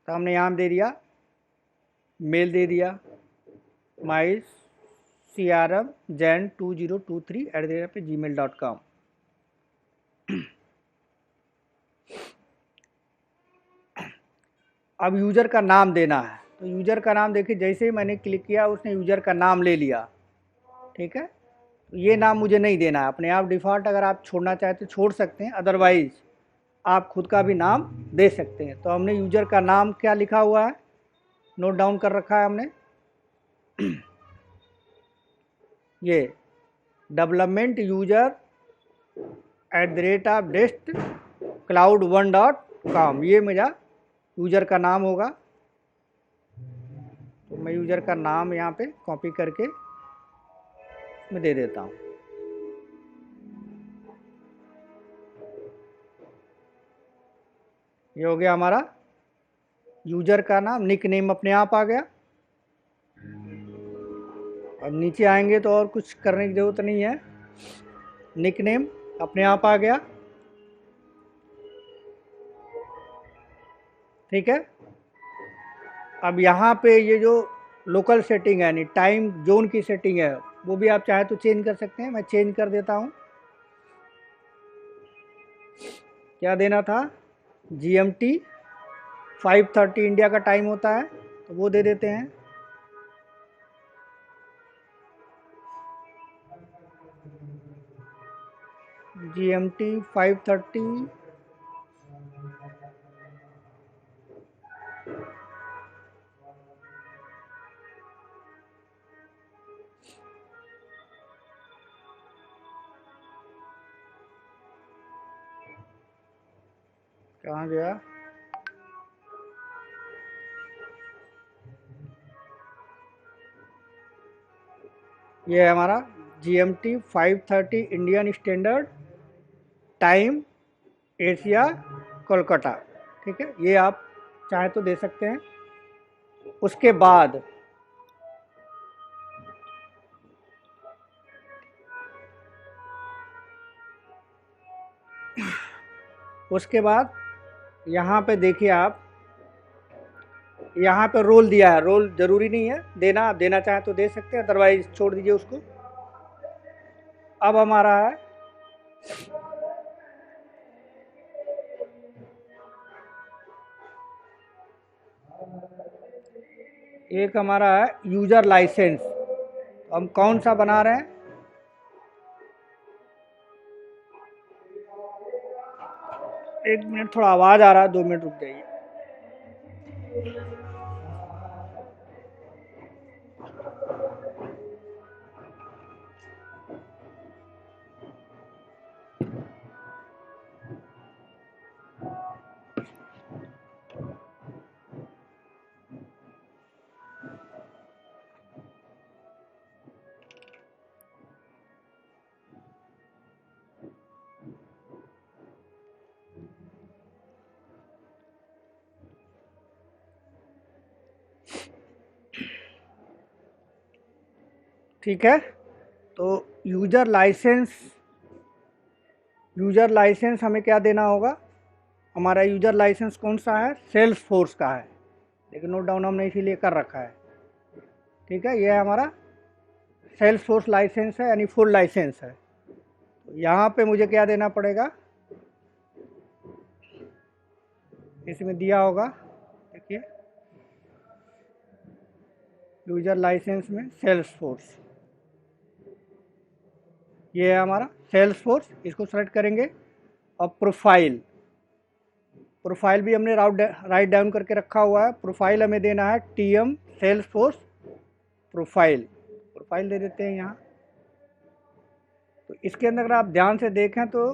तो हमने यहाँ दे दिया, मेल दे दिया माई CRM jan2023@gmail.com। अब यूज़र का नाम देना है, तो यूज़र का नाम देखिए जैसे ही मैंने क्लिक किया उसने यूज़र का नाम ले लिया। ठीक है, तो ये नाम मुझे नहीं देना है, अपने आप डिफ़ॉल्ट अगर आप छोड़ना चाहें तो छोड़ सकते हैं, अदरवाइज़ आप खुद का भी नाम दे सकते हैं। तो हमने यूज़र का नाम क्या लिखा हुआ है, नोट डाउन कर रखा है हमने। ये डेवलपमेंट यूज़र @destcloud1.com, ये मेरा यूज़र का नाम होगा। तो मैं यूज़र का नाम यहाँ पे कॉपी करके मैं दे देता हूँ। ये हो गया हमारा यूज़र का नाम, निक नेम अपने आप आ गया। अब नीचे आएंगे तो और कुछ करने की ज़रूरत नहीं है, निक नेम अपने आप आ गया। ठीक है, अब यहाँ पे ये जो लोकल सेटिंग है यानी टाइम जोन की सेटिंग है वो भी आप चाहे तो चेंज कर सकते हैं। मैं चेंज कर देता हूँ। क्या देना था, GMT 5:30 इंडिया का टाइम होता है तो वो दे देते हैं। GMT 5:30, कहाँ गया, ये है हमारा GMT 5:30 Indian standard time, Asia, Kolkata. ठीक है, ये आप चाहे तो दे सकते हैं। उसके बाद यहाँ पे देखिए आप, यहाँ पे रोल दिया है, रोल ज़रूरी नहीं है देना, आप देना चाहें तो दे सकते हैं, अदरवाइज छोड़ दीजिए उसको। अब हमारा है एक हमारा है यूजर लाइसेंस। हम कौन सा बना रहे हैं? एक मिनट, थोड़ा आवाज आ रहा है, 2 मिनट रुक जाइए। ठीक है, तो यूजर लाइसेंस हमें क्या देना होगा? हमारा यूजर लाइसेंस कौन सा है? सेल्स फोर्स का है, लेकिन नोट डाउन हमने इसीलिए कर रखा है। ठीक है, यह हमारा सेल्स फोर्स लाइसेंस है, यानी फुल लाइसेंस है। तो यहाँ पे मुझे क्या देना पड़ेगा? इसमें दिया होगा, देखिए, यूजर लाइसेंस में सेल्स फोर्स, ये है हमारा सेल्स फोर्स। इसको सेलेक्ट करेंगे। और प्रोफाइल भी हमने राइट डाउन करके रखा हुआ है। प्रोफाइल हमें देना है टीएम सेल्स फोर्स प्रोफाइल दे देते हैं यहाँ। तो इसके अंदर अगर आप ध्यान से देखें तो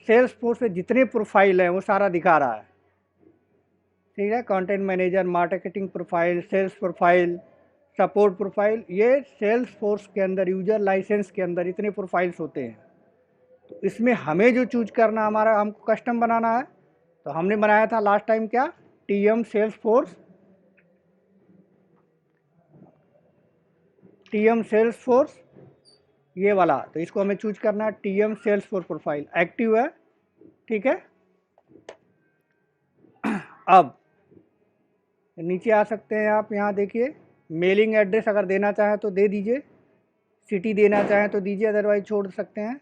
सेल्स फोर्स में जितने प्रोफाइल हैं वो सारा दिखा रहा है। ठीक है, content manager, marketing profile, sales profile, support profile, ये सेल्स फोर्स के अंदर यूजर लाइसेंस के अंदर इतने प्रोफाइल्स होते हैं। तो इसमें हमें जो चूज करना, हमारा हमको कस्टम बनाना है। तो हमने बनाया था लास्ट टाइम क्या? टीएम सेल्स फोर्स ये वाला। तो इसको हमें चूज करना है TM Salesforce profile, active है। ठीक है, अब नीचे आ सकते हैं आप। यहाँ देखिए, मेलिंग एड्रेस अगर देना चाहें तो दे दीजिए, सिटी देना चाहें तो दीजिए, अदरवाइज छोड़ सकते हैं।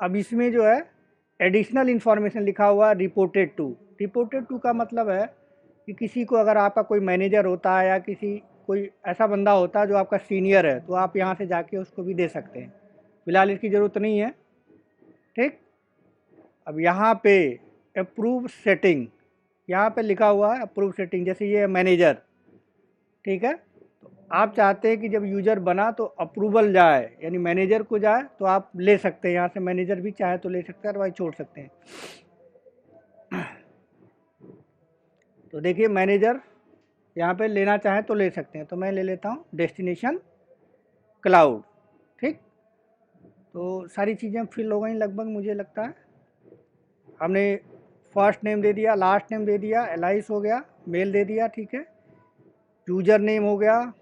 अब इसमें जो है एडिशनल इन्फॉर्मेशन लिखा हुआ है रिपोर्टेड टू का मतलब है कि किसी को, अगर आपका कोई मैनेजर होता है या कोई ऐसा बंदा होता है जो आपका सीनियर है, तो आप यहाँ से जाके उसको भी दे सकते हैं। फिलहाल इसकी ज़रूरत नहीं है। ठीक, अब यहाँ पे अप्रूव सेटिंग, यहाँ पे लिखा हुआ है अप्रूव सेटिंग, जैसे ये मैनेजर। ठीक है, तो आप चाहते हैं कि जब यूजर बना तो अप्रूवल जाए, यानी मैनेजर को जाए, तो आप ले सकते हैं यहाँ से। मैनेजर भी चाहे तो ले सकते हैं, अदरवाइज छोड़ सकते हैं। तो देखिए, मैनेजर यहाँ पे लेना चाहें तो ले सकते हैं। तो मैं ले लेता हूँ डेस्टिनेशन क्लाउड। ठीक, तो सारी चीज़ें फिल हो गई लगभग, मुझे लगता है। हमने फर्स्ट नेम दे दिया, लास्ट नेम दे दिया, एलाइस हो गया, मेल दे दिया। ठीक है, यूजर नेम हो गया,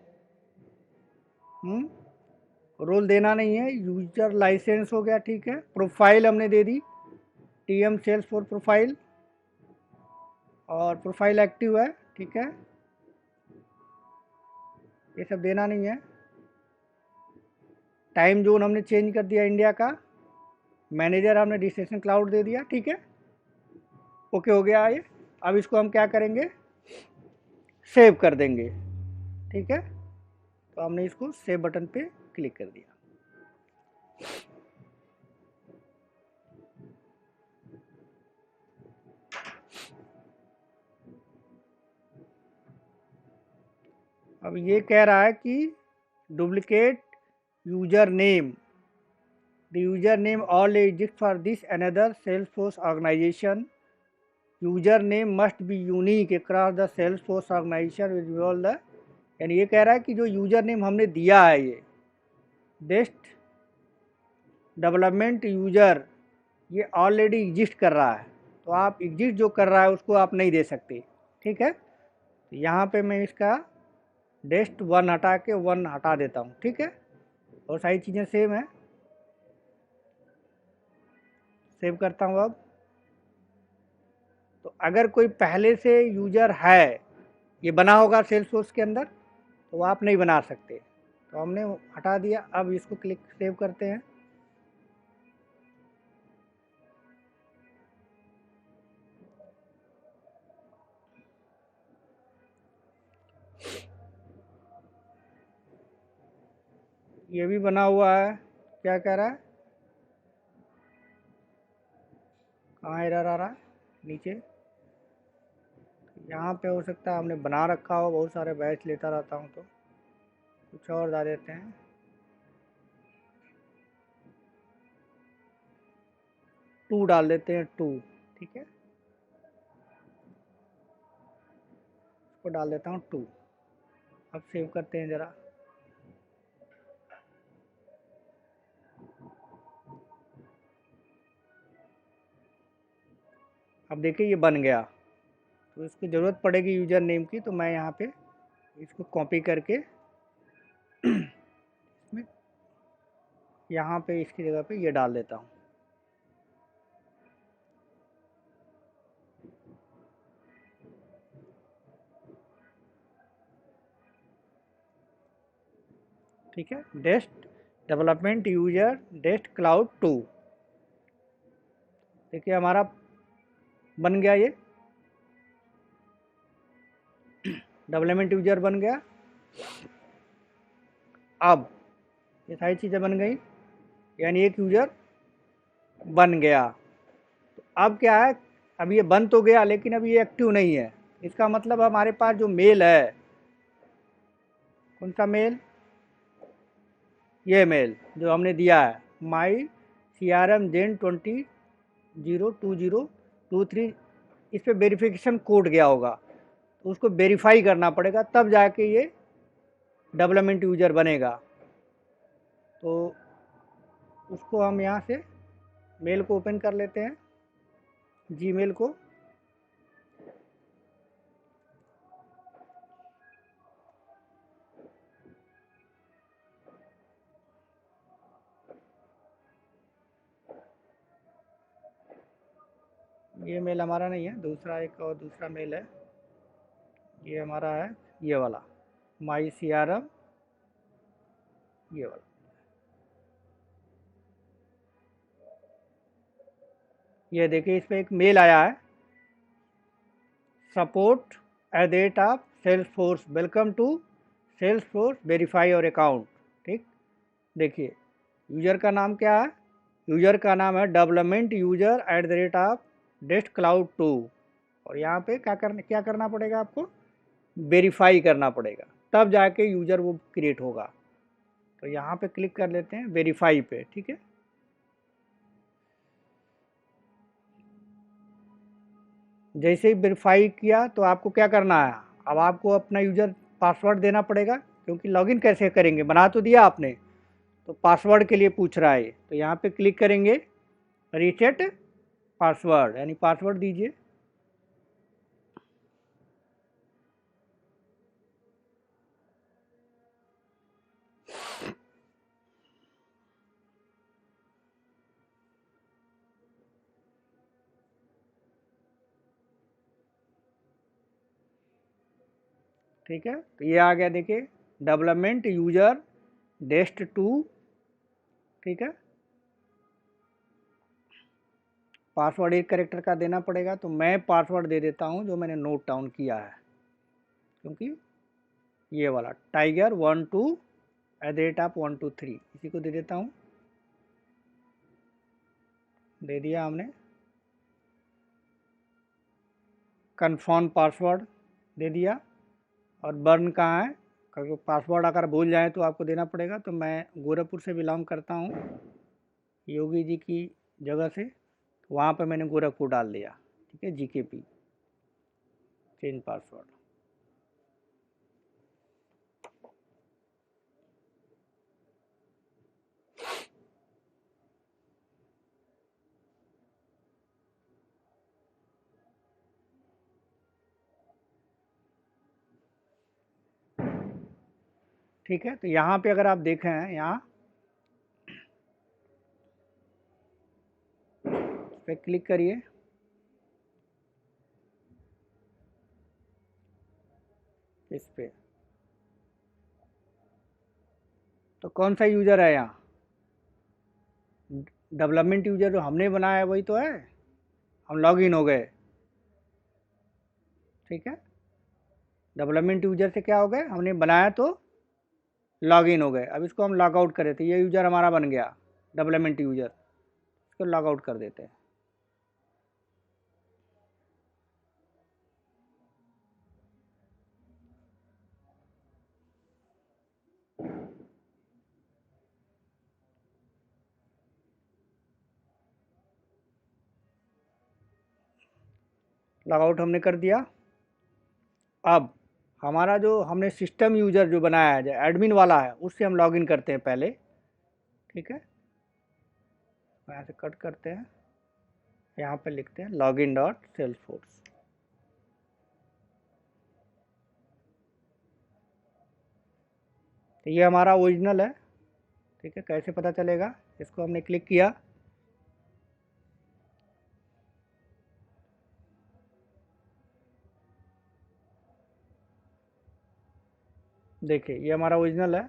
रोल देना नहीं है, यूजर लाइसेंस हो गया। ठीक है, प्रोफाइल हमने दे दी, टीएम सेल्स फॉर प्रोफाइल, और प्रोफाइल एक्टिव है। ठीक है, ये सब देना नहीं है। टाइम जोन हमने चेंज कर दिया इंडिया का। मैनेजर हमने डेस्टिनेशन क्लाउड दे दिया। ठीक है, ओके हो गया ये। अब इसको हम क्या करेंगे? सेव कर देंगे। ठीक है, तो हमने इसको सेव बटन पे क्लिक कर दिया। अब ये कह रहा है कि duplicate user name, the user name all exist for this another Salesforce organisation, user name must be unique across the Salesforce organisation with all the, यानी ये कह रहा है कि जो यूजर नेम हमने दिया है, ये बेस्ट डेवलपमेंट यूजर, ये ऑलरेडी एग्जिस्ट कर रहा है। तो आप एग्जिस्ट जो कर रहा है उसको आप नहीं दे सकते। ठीक है, तो यहाँ पे मैं इसका डेस्ट 1 हटा के 1 हटा देता हूँ। ठीक है, और सारी चीज़ें सेम है। सेव करता हूँ अब। तो अगर कोई पहले से यूजर है, ये बना होगा सेल्सफोर्स के अंदर, तो आप नहीं बना सकते। तो हमने हटा दिया। अब इसको क्लिक सेव करते हैं। ये भी बना हुआ है, क्या कह रहा है, कहाँ एरर आ रहा है, नीचे यहाँ पे हो सकता है हमने बना रखा हो, बहुत सारे बैच लेता रहता हूँ तो कुछ और डाल देते हैं। टू डाल देते हैं, टू, ठीक है, इसको डाल देता हूँ टू। अब सेव करते हैं ज़रा। अब देखिए ये बन गया। तो इसकी ज़रूरत पड़ेगी यूज़र नेम की, तो मैं यहाँ पे इसको कॉपी करके इसमें यहाँ पे इसकी जगह पे ये डाल देता हूँ। ठीक है, डेस्ट डेवलपमेंट यूजर डेस्ट क्लाउड 2। देखिए हमारा बन गया, ये डेवलपमेंट यूजर बन गया। अब ये सारी चीज़ें बन गई, यानी एक यूजर बन गया। तो अब क्या है, अब ये बन तो गया लेकिन अब ये एक्टिव नहीं है। इसका मतलब हमारे पास जो मेल है, कौन सा मेल, ये मेल जो हमने दिया है, माई CRM जेन 20 इस पे वेरिफिकेशन कोड गया होगा, तो उसको वेरीफाई करना पड़ेगा, तब जाके ये डेवलपमेंट यूजर बनेगा। तो उसको हम यहाँ से मेल को ओपन कर लेते हैं, जीमेल को। ये मेल हमारा नहीं है, दूसरा एक और दूसरा मेल है, ये हमारा है, ये वाला माई CRM, ये वाला। ये देखिए इस पर एक मेल आया है, support@of Salesforce, welcome to Salesforce, verify your account. ठीक, देखिए यूजर का नाम क्या है, यूजर का नाम है डेवलपमेंट यूजर @of डेस्ट क्लाउड 2। और यहाँ पे क्या करना पड़ेगा आपको, वेरीफाई करना पड़ेगा, तब जाके यूजर वो क्रिएट होगा। तो यहाँ पे क्लिक कर लेते हैं वेरीफाई पे, ठीक है। जैसे ही वेरीफाई किया तो आपको क्या करना है, अब आपको अपना यूजर पासवर्ड देना पड़ेगा, क्योंकि लॉगिन कैसे करेंगे, बना तो दिया आपने, तो पासवर्ड के लिए पूछ रहा है। तो यहाँ पे क्लिक करेंगे रीसेट पासवर्ड, यानी पासवर्ड दीजिए। ठीक है, तो ये आ गया, देखिए डेवलपमेंट यूजर डेस्ट 2। ठीक है, पासवर्ड एक कैरेक्टर का देना पड़ेगा, तो मैं पासवर्ड दे देता हूँ जो मैंने नोट डाउन किया है, क्योंकि ये वाला tiger12@123 इसी को दे देता हूँ। दे दिया हमने, कन्फर्म पासवर्ड दे दिया। और बर्न कहाँ है, क्योंकि पासवर्ड अगर भूल जाए तो आपको देना पड़ेगा। तो मैं गोरखपुर से बिलोंग करता हूँ, योगी जी की जगह से, वहाँ पे मैंने गोरखपुर डाल दिया। ठीक है, GKP चेंज पासवर्ड। ठीक है, तो यहाँ पे अगर आप देखें हैं, यहाँ पे क्लिक करिए, इस पे तो कौन सा यूज़र है, यहाँ डेवलपमेंट यूज़र जो हमने बनाया है वही तो है, हम लॉग इन हो गए। ठीक है, डेवलपमेंट यूज़र से क्या हो गए, हमने बनाया तो लॉगिन हो गए। अब इसको हम लॉग आउट करे थे, ये यूज़र हमारा बन गया डेवलपमेंट यूज़र, इसको लॉग आउट कर देते हैं। लॉग आउट हमने कर दिया। अब हमारा जो हमने सिस्टम यूज़र जो बनाया है, जो एडमिन वाला है, उससे हम लॉगिन करते हैं पहले। ठीक है, यहाँ से कट करते हैं, यहाँ पे लिखते हैं लॉगिन डॉट सेल्सफोर्स। तो ये हमारा ओरिजिनल है। ठीक है, कैसे पता चलेगा? इसको हमने क्लिक किया, देखिए ये हमारा ओरिजिनल है।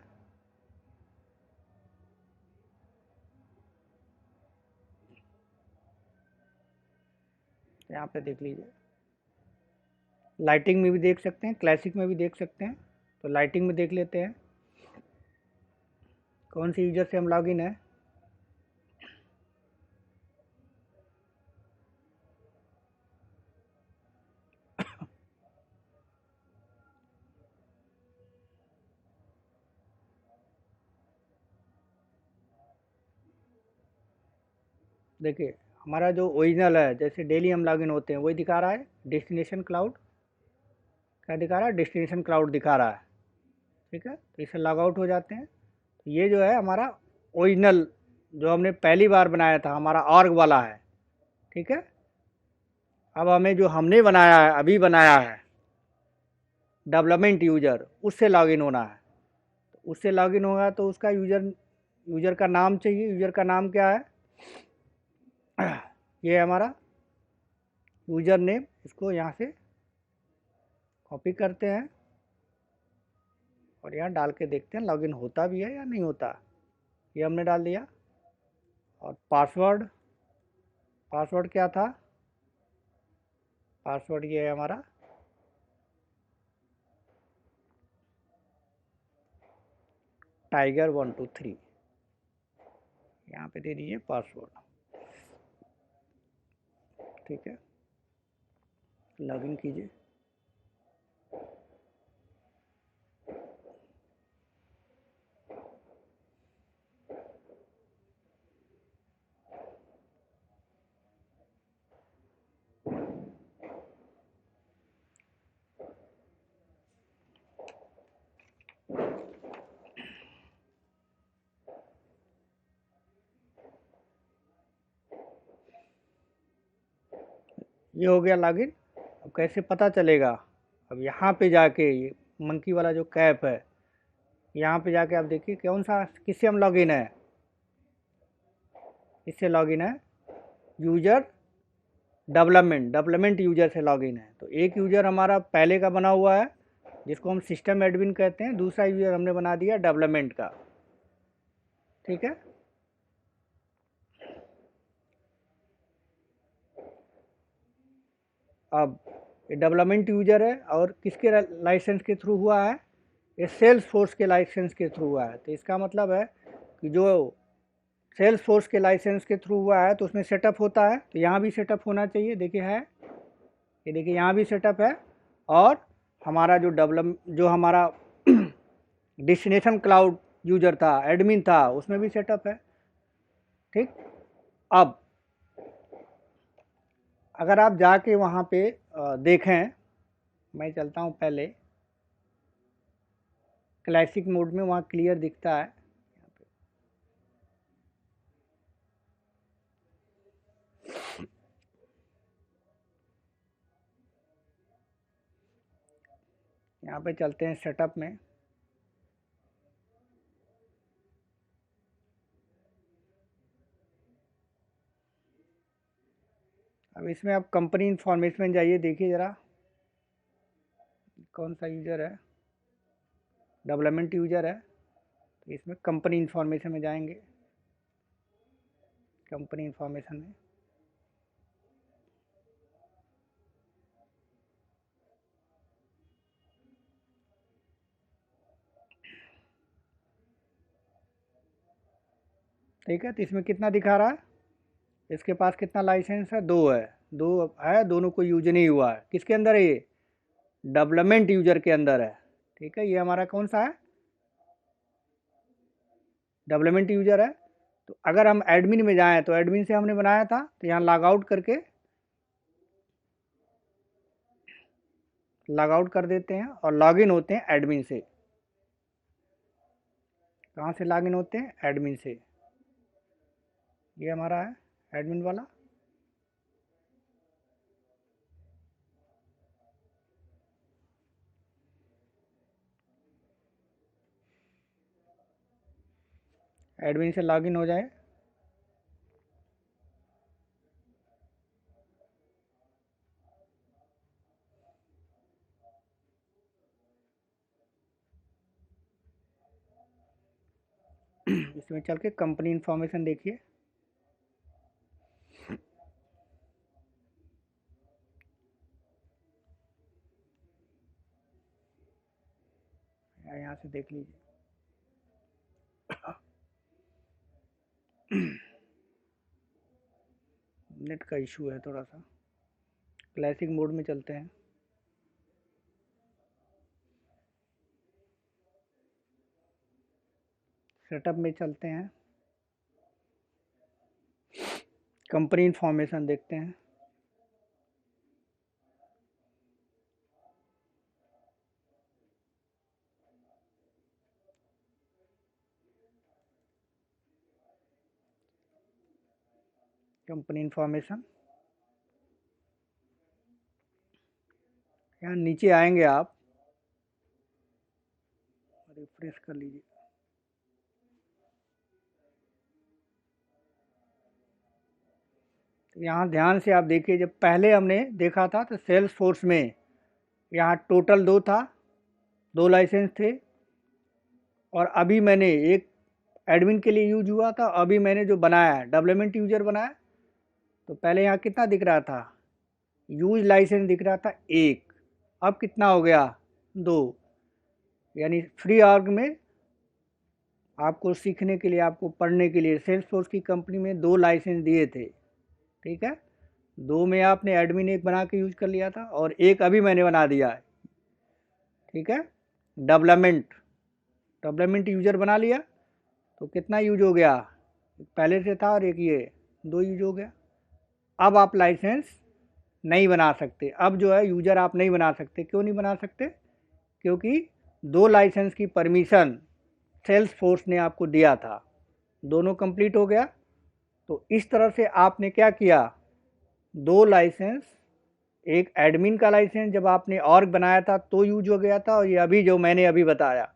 यहाँ पे देख लीजिए, लाइटिंग में भी देख सकते हैं, क्लासिक में भी देख सकते हैं। तो लाइटिंग में देख लेते हैं कौन सी यूज़र से हम लॉगिन है। देखिए हमारा जो ओरिजिनल है, जैसे डेली हम लॉगिन होते हैं वही दिखा रहा है। डेस्टिनेशन क्लाउड क्या दिखा रहा है? डेस्टिनेशन क्लाउड दिखा रहा है। ठीक है, तो इससे लॉग आउट हो जाते हैं। तो ये जो है हमारा ओरिजिनल जो हमने पहली बार बनाया था, हमारा ऑर्ग वाला है। ठीक है, अब हमें जो हमने बनाया है, अभी बनाया है डेवलपमेंट यूज़र, उससे लॉगिन होना है। तो उससे लॉगिन होगा तो उसका यूज़र का नाम चाहिए। यूज़र का नाम क्या है? ये है हमारा यूज़र नेम। इसको यहाँ से कॉपी करते हैं और यहाँ डाल के देखते हैं लॉगिन होता भी है या नहीं होता। ये हमने डाल दिया। और पासवर्ड, पासवर्ड क्या था? पासवर्ड ये है हमारा tiger123। यहाँ पे दे दीजिए पासवर्ड। ठीक है, लॉगिन कीजिए। ये हो गया लॉगिन। अब कैसे पता चलेगा? अब यहाँ पे जाके ये मंकी वाला जो कैप है, यहाँ पे जाके आप देखिए कौन सा, किससे हम लॉगिन है। इससे लॉगिन है यूज़र डेवलपमेंट यूज़र से लॉगिन है। तो एक यूज़र हमारा पहले का बना हुआ है जिसको हम सिस्टम एडमिन कहते हैं, दूसरा यूज़र हमने बना दिया डेवलपमेंट का। ठीक है, अब ये डेवलपमेंट यूज़र है और किसके लाइसेंस के थ्रू हुआ है? ये सेल्स फोर्स के लाइसेंस के थ्रू हुआ है। तो इसका मतलब है कि जो सेल्स फोर्स के लाइसेंस के थ्रू हुआ है तो उसमें सेटअप होता है। तो यहाँ भी सेटअप होना चाहिए। देखिए है, ये देखिए यहाँ भी सेटअप है। और हमारा जो हमारा डेस्टिनेशन क्लाउड यूजर था, एडमिन था, उसमें भी सेटअप है। ठीक, अब अगर आप जाके वहाँ पे देखें, मैं चलता हूँ पहले क्लासिक मोड में, वहाँ क्लियर दिखता है। यहाँ पे चलते हैं सेटअप में। अब इसमें आप कंपनी इन्फॉर्मेशन में जाइए, देखिए ज़रा कौन सा यूज़र है, डेवलपमेंट यूज़र है। तो इसमें कंपनी इन्फॉर्मेशन में जाएंगे, कंपनी इन्फॉर्मेशन में ठीक है, तो इसमें कितना दिखा रहा है, इसके पास कितना लाइसेंस है, 2 है, 2 है, दोनों को यूज नहीं हुआ है। किसके अंदर है ये, डेवलपमेंट यूजर के अंदर है। ठीक है, ये हमारा कौन सा है, डेवलपमेंट यूजर है। तो अगर हम एडमिन में जाएं तो एडमिन से हमने बनाया था, तो यहाँ लॉग आउट करके लॉग आउट कर देते हैं और लॉगिन होते हैं एडमिन से। कहाँ से लॉगिन होते हैं, एडमिन से। ये हमारा है एडमिन वाला। एडमिन से लॉगिन हो जाए, इसमें चल के कंपनी इंफॉर्मेशन देखिए, यहाँ से देख लीजिए। नेट का इशू है थोड़ा सा, क्लासिक मोड में चलते हैं। सेटअप में चलते हैं, कंपनी इंफॉर्मेशन देखते हैं। कंपनी इंफॉर्मेशन, यहाँ नीचे आएंगे आप, रिफ्रेश कर लीजिए। तो यहाँ ध्यान से आप देखिए, जब पहले हमने देखा था तो सेल्स फोर्स में यहाँ टोटल 2 था, 2 लाइसेंस थे। और अभी मैंने एक एडमिन के लिए यूज हुआ था, अभी मैंने जो बनाया डेवलपमेंट यूजर बनाया, तो पहले यहाँ कितना दिख रहा था, यूज लाइसेंस दिख रहा था 1, अब कितना हो गया, 2। यानी फ्री आर्ग में आपको सीखने के लिए, आपको पढ़ने के लिए सेल्स फोर्स की कंपनी में 2 लाइसेंस दिए थे। ठीक है, 2 में आपने एडमिन एक बना के यूज कर लिया था और एक अभी मैंने बना दिया है। ठीक है, डेवलपमेंट यूजर बना लिया, तो कितना यूज हो गया, पहले से था और एक ये 2 यूज हो गया। अब आप लाइसेंस नहीं बना सकते, अब जो है यूजर आप नहीं बना सकते। क्यों नहीं बना सकते, क्योंकि 2 लाइसेंस की परमिशन सेल्स फोर्स ने आपको दिया था, दोनों कंप्लीट हो गया। तो इस तरह से आपने क्या किया, 2 लाइसेंस, एक एडमिन का लाइसेंस जब आपने ऑर्ग बनाया था तो यूज हो गया था, और ये अभी जो मैंने अभी बताया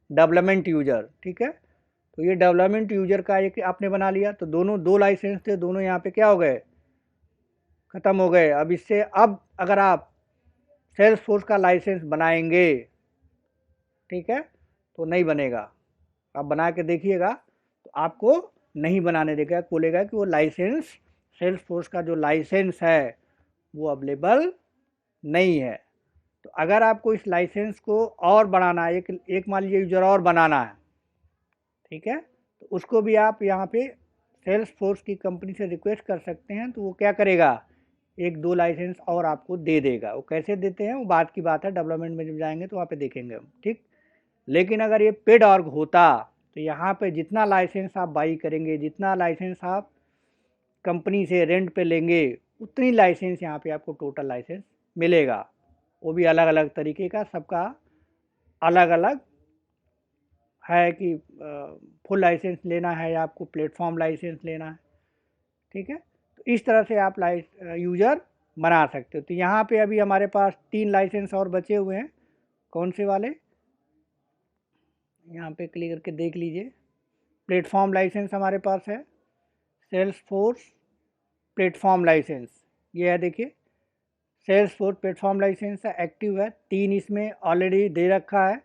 डेवलपमेंट यूजर। ठीक है, तो ये डेवलपमेंट यूजर का एक आपने बना लिया, तो दोनों 2 लाइसेंस थे, दोनों यहाँ पे क्या हो गए, ख़त्म हो गए। अब इससे, अब अगर आप सेल्स फोर्स का लाइसेंस बनाएंगे, ठीक है, तो नहीं बनेगा। आप बना के देखिएगा, तो आपको नहीं बनाने देगा, बोलेगा कि वो लाइसेंस, सेल्स फोर्स का जो लाइसेंस है वो अवेलेबल नहीं है। तो अगर आपको इस लाइसेंस को और बढ़ाना है, एक मान लीजिए यूजर और बनाना है, ठीक है, तो उसको भी आप यहाँ पे सेल्स फोर्स की कंपनी से रिक्वेस्ट कर सकते हैं, तो वो क्या करेगा, 1-2 लाइसेंस और आपको दे देगा। वो कैसे देते हैं वो बात की बात है, डेवलपमेंट में जब जाएंगे तो वहाँ पे देखेंगे हम। ठीक, लेकिन अगर ये पेड ऑर्ग होता तो यहाँ पे जितना लाइसेंस आप बाई करेंगे, जितना लाइसेंस आप कंपनी से रेंट पे लेंगे, उतनी लाइसेंस यहाँ पे आपको टोटल लाइसेंस मिलेगा। वो भी अलग अलग तरीके का, सबका अलग अलग है कि फुल लाइसेंस लेना है या आपको प्लेटफॉर्म लाइसेंस लेना है। ठीक है, तो इस तरह से आप यूज़र बना सकते हो। तो यहाँ पे अभी हमारे पास 3 लाइसेंस और बचे हुए हैं। कौन से वाले, यहाँ पे क्लिक करके देख लीजिए। प्लेटफॉर्म लाइसेंस हमारे पास है, सेल्स फोर्स प्लेटफॉर्म लाइसेंस, ये है देखिए, सेल्स फोर्स प्लेटफॉर्म लाइसेंस है, एक्टिव है, 3 इसमें ऑलरेडी दे रखा है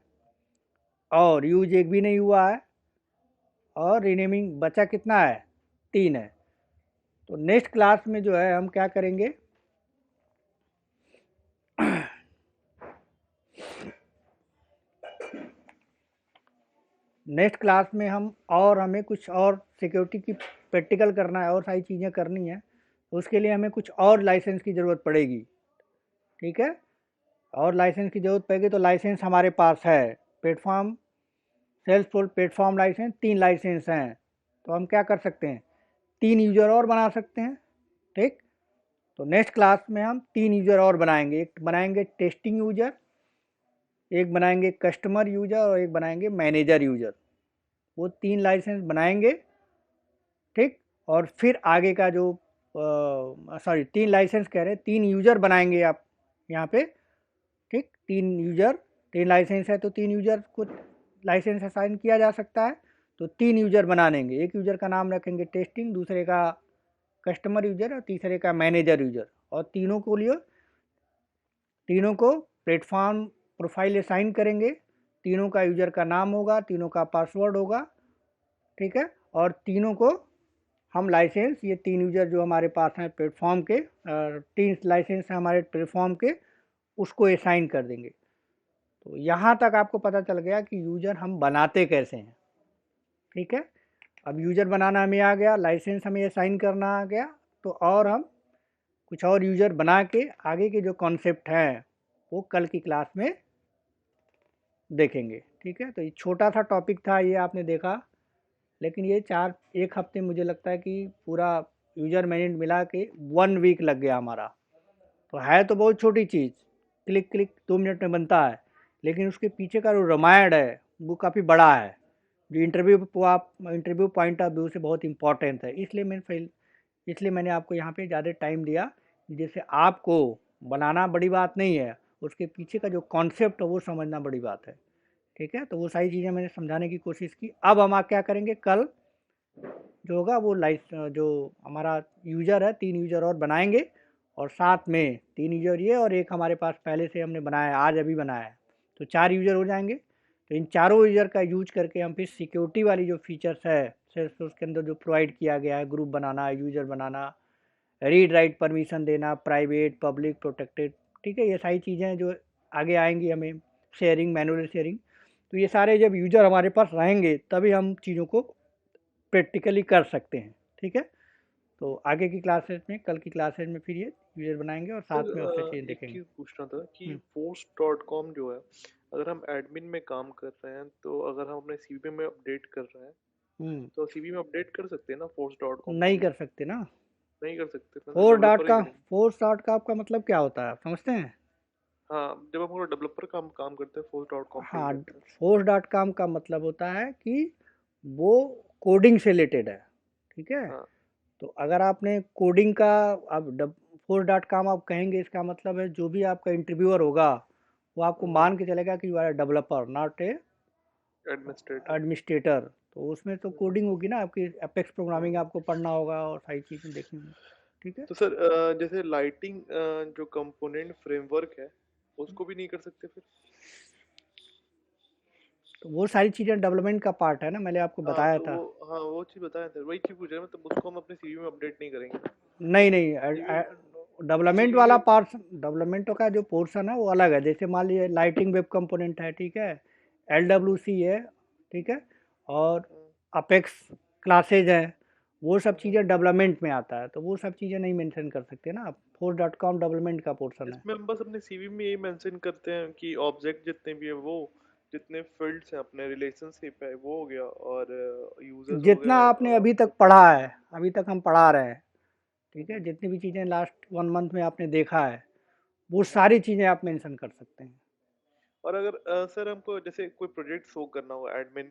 और यूज एक भी नहीं हुआ है, और रिनेमिंग बचा कितना है, 3 है। तो नेक्स्ट क्लास में जो है हम क्या करेंगे, नेक्स्ट क्लास में हम और हमें कुछ और सिक्योरिटी की प्रैक्टिकल करना है और सारी चीज़ें करनी है, तो उसके लिए हमें कुछ और लाइसेंस की ज़रूरत पड़ेगी। ठीक है, और लाइसेंस की ज़रूरत पड़ेगी तो लाइसेंस हमारे पास है। Platform sales platform licence 3 licence हैं, तो हम क्या कर सकते हैं, 3 यूज़र और बना सकते हैं। ठीक, तो नेक्स्ट क्लास में हम 3 यूज़र और बनाएंगे, एक बनाएंगे टेस्टिंग यूज़र, एक बनाएंगे कस्टमर यूज़र और एक बनाएंगे मैनेजर यूज़र। वो 3 लाइसेंस बनाएंगे। ठीक, और फिर आगे का जो 3 लाइसेंस कह रहे हैं, 3 यूज़र बनाएंगे आप यहाँ पे। ठीक, 3 यूज़र, 3 लाइसेंस है तो 3 यूज़र को लाइसेंस असाइन किया जा सकता है, तो 3 यूज़र बना लेंगे। एक यूज़र का नाम रखेंगे टेस्टिंग, दूसरे का कस्टमर यूज़र और तीसरे का मैनेजर यूज़र, और तीनों को प्लेटफॉर्म प्रोफाइल असाइन करेंगे। तीनों का यूज़र का नाम होगा, तीनों का पासवर्ड होगा। ठीक है, और तीनों को हम लाइसेंस, ये 3 यूज़र जो हमारे पास हैं प्लेटफॉर्म के, 3 लाइसेंस हैं हमारे प्लेटफॉर्म के, उसको असाइन कर देंगे। तो यहाँ तक आपको पता चल गया कि यूज़र हम बनाते कैसे हैं। ठीक है, अब यूज़र बनाना हमें आ गया, लाइसेंस हमें असाइन करना आ गया, तो और हम कुछ और यूज़र बना के आगे के जो कॉन्सेप्ट हैं वो कल की क्लास में देखेंगे। ठीक है, तो ये छोटा सा टॉपिक था, ये आपने देखा, लेकिन ये 1 हफ्ते मुझे लगता है कि पूरा यूज़र मैनेजमेंट मिला के 1 वीक लग गया हमारा। तो है तो बहुत छोटी चीज़, क्लिक क्लिक 2 मिनट में बनता है, लेकिन उसके पीछे का जो रामायण है वो काफ़ी बड़ा है, जो इंटरव्यू पॉइंट ऑफ व्यू से बहुत इंपॉर्टेंट है। इसलिए मैंने आपको यहाँ पे ज़्यादा टाइम दिया। जैसे आपको बनाना बड़ी बात नहीं है, उसके पीछे का जो कॉन्सेप्ट है वो समझना बड़ी बात है। ठीक है, तो वो सारी चीज़ें मैंने समझाने की कोशिश की। अब हम क्या करेंगे, कल जो होगा वो जो हमारा यूज़र है, 3 यूज़र और बनाएंगे, और साथ में 3 यूज़र ये और एक हमारे पास पहले से हमने बनाया है, आज अभी बनाया है, तो 4 यूज़र हो जाएंगे। तो इन चारों यूज़र का यूज करके हम फिर सिक्योरिटी वाली जो फीचर्स है सिर्फ उसके अंदर जो प्रोवाइड किया गया है, ग्रुप बनाना, यूज़र बनाना, रीड राइट परमिशन देना, प्राइवेट पब्लिक प्रोटेक्टेड, ठीक है, ये सारी चीज़ें जो आगे आएंगी हमें, शेयरिंग, मैनुअल शेयरिंग, तो ये सारे जब यूज़र हमारे पास रहेंगे तभी हम चीज़ों को प्रैक्टिकली कर सकते हैं। ठीक है, तो आगे की क्लासेस में, कल की क्लासेस में फिर ये यूज़र बनाएंगे और साथ में और से चीज़ एक देखेंगे। चीज पूछना था कि हम्म, post.com जो है, अगर हम एडमिन में काम कर रहे हैं तो अगर हम अपने सीवी में अपडेट कर रहे हैं हम्म, तो सीवी में अपडेट कर सकते हैं ना post.com नहीं को? कर सकते ना। नहीं कर सकते, मतलब फोर डॉट डेवलपर ही का करेंगे। आपका मतलब क्या होता है, आप समझते हैं? हाँ, जब हम पूरा डेवलपर काम काम करते हैं post.com पे ही हाँ, करते हैं। फोर्स.com का मतलब होता है कि वो कोडिंग से रिलेटेड है। ठीक है, हाँ। तो अगर आपने कोडिंग का, अब फोर्स.com आप कहेंगे, इसका मतलब है जो भी आपका इंटरव्यूअर होगा वो आपको मान के चलेगा कि you are developer, not a administrator. Administrator. तो उसमें तो कोडिंग होगी ना आपकी, एपेक्स प्रोग्रामिंग आपको पढ़ना होगा और सारी चीज़ें देखनी होगी। ठीक है, तो सर जैसे लाइटिंग जो कंपोनेंट फ्रेमवर्क है उसको भी नहीं कर सकते फिर? तो वो सारी चीज़ें डेवलपमेंट का पार्ट है ना, मैंने आपको हाँ बताया तो था। हाँ वो चीज़ बताया था, वही चीज़ पूछ रहे हैं, मतलब उसको हम अपने सीवी में अपडेट नहीं करेंगे? नहीं नहीं, सीवी में, डेवलपमेंट सीवी वाला में। पार्ट, डेवलपमेंट का जो पोर्शन है वो अलग है। जैसे मान लीजिए लाइटिंग वेब कंपोनेंट है, ठीक है, LWC है, ठीक है, और हम्म, अपेक्स क्लासेज है, वो सब हम्म। चीज़ें डेवलपमेंट में आता है, तो वो सब चीज़ें नहीं मेंशन कर सकते ना आप। फोर्स.com डेवलपमेंट का पोर्शन है। इसमें हम बस अपने सीवी में यही मेंशन करते हैं कि ऑब्जेक्ट जितने भी है वो, जितने फील्ड्स हैं अपने रिलेशनशिप है वो हो गया, और यूजर्स हो जितना गए, आपने अभी तक प्रोफाइल पढ़ा हो है, अभी तक हम पढ़ा रहे हैं, ठीक है, गया। जितनी भी चीज़ें लास्ट 1 मंथ में आपने देखा है वो हम्म। सारी चीज़ें आप मेंशन कर सकते हैं। और अगर सर हमको जैसे कोई प्रोजेक्ट शो करना हो एडमिन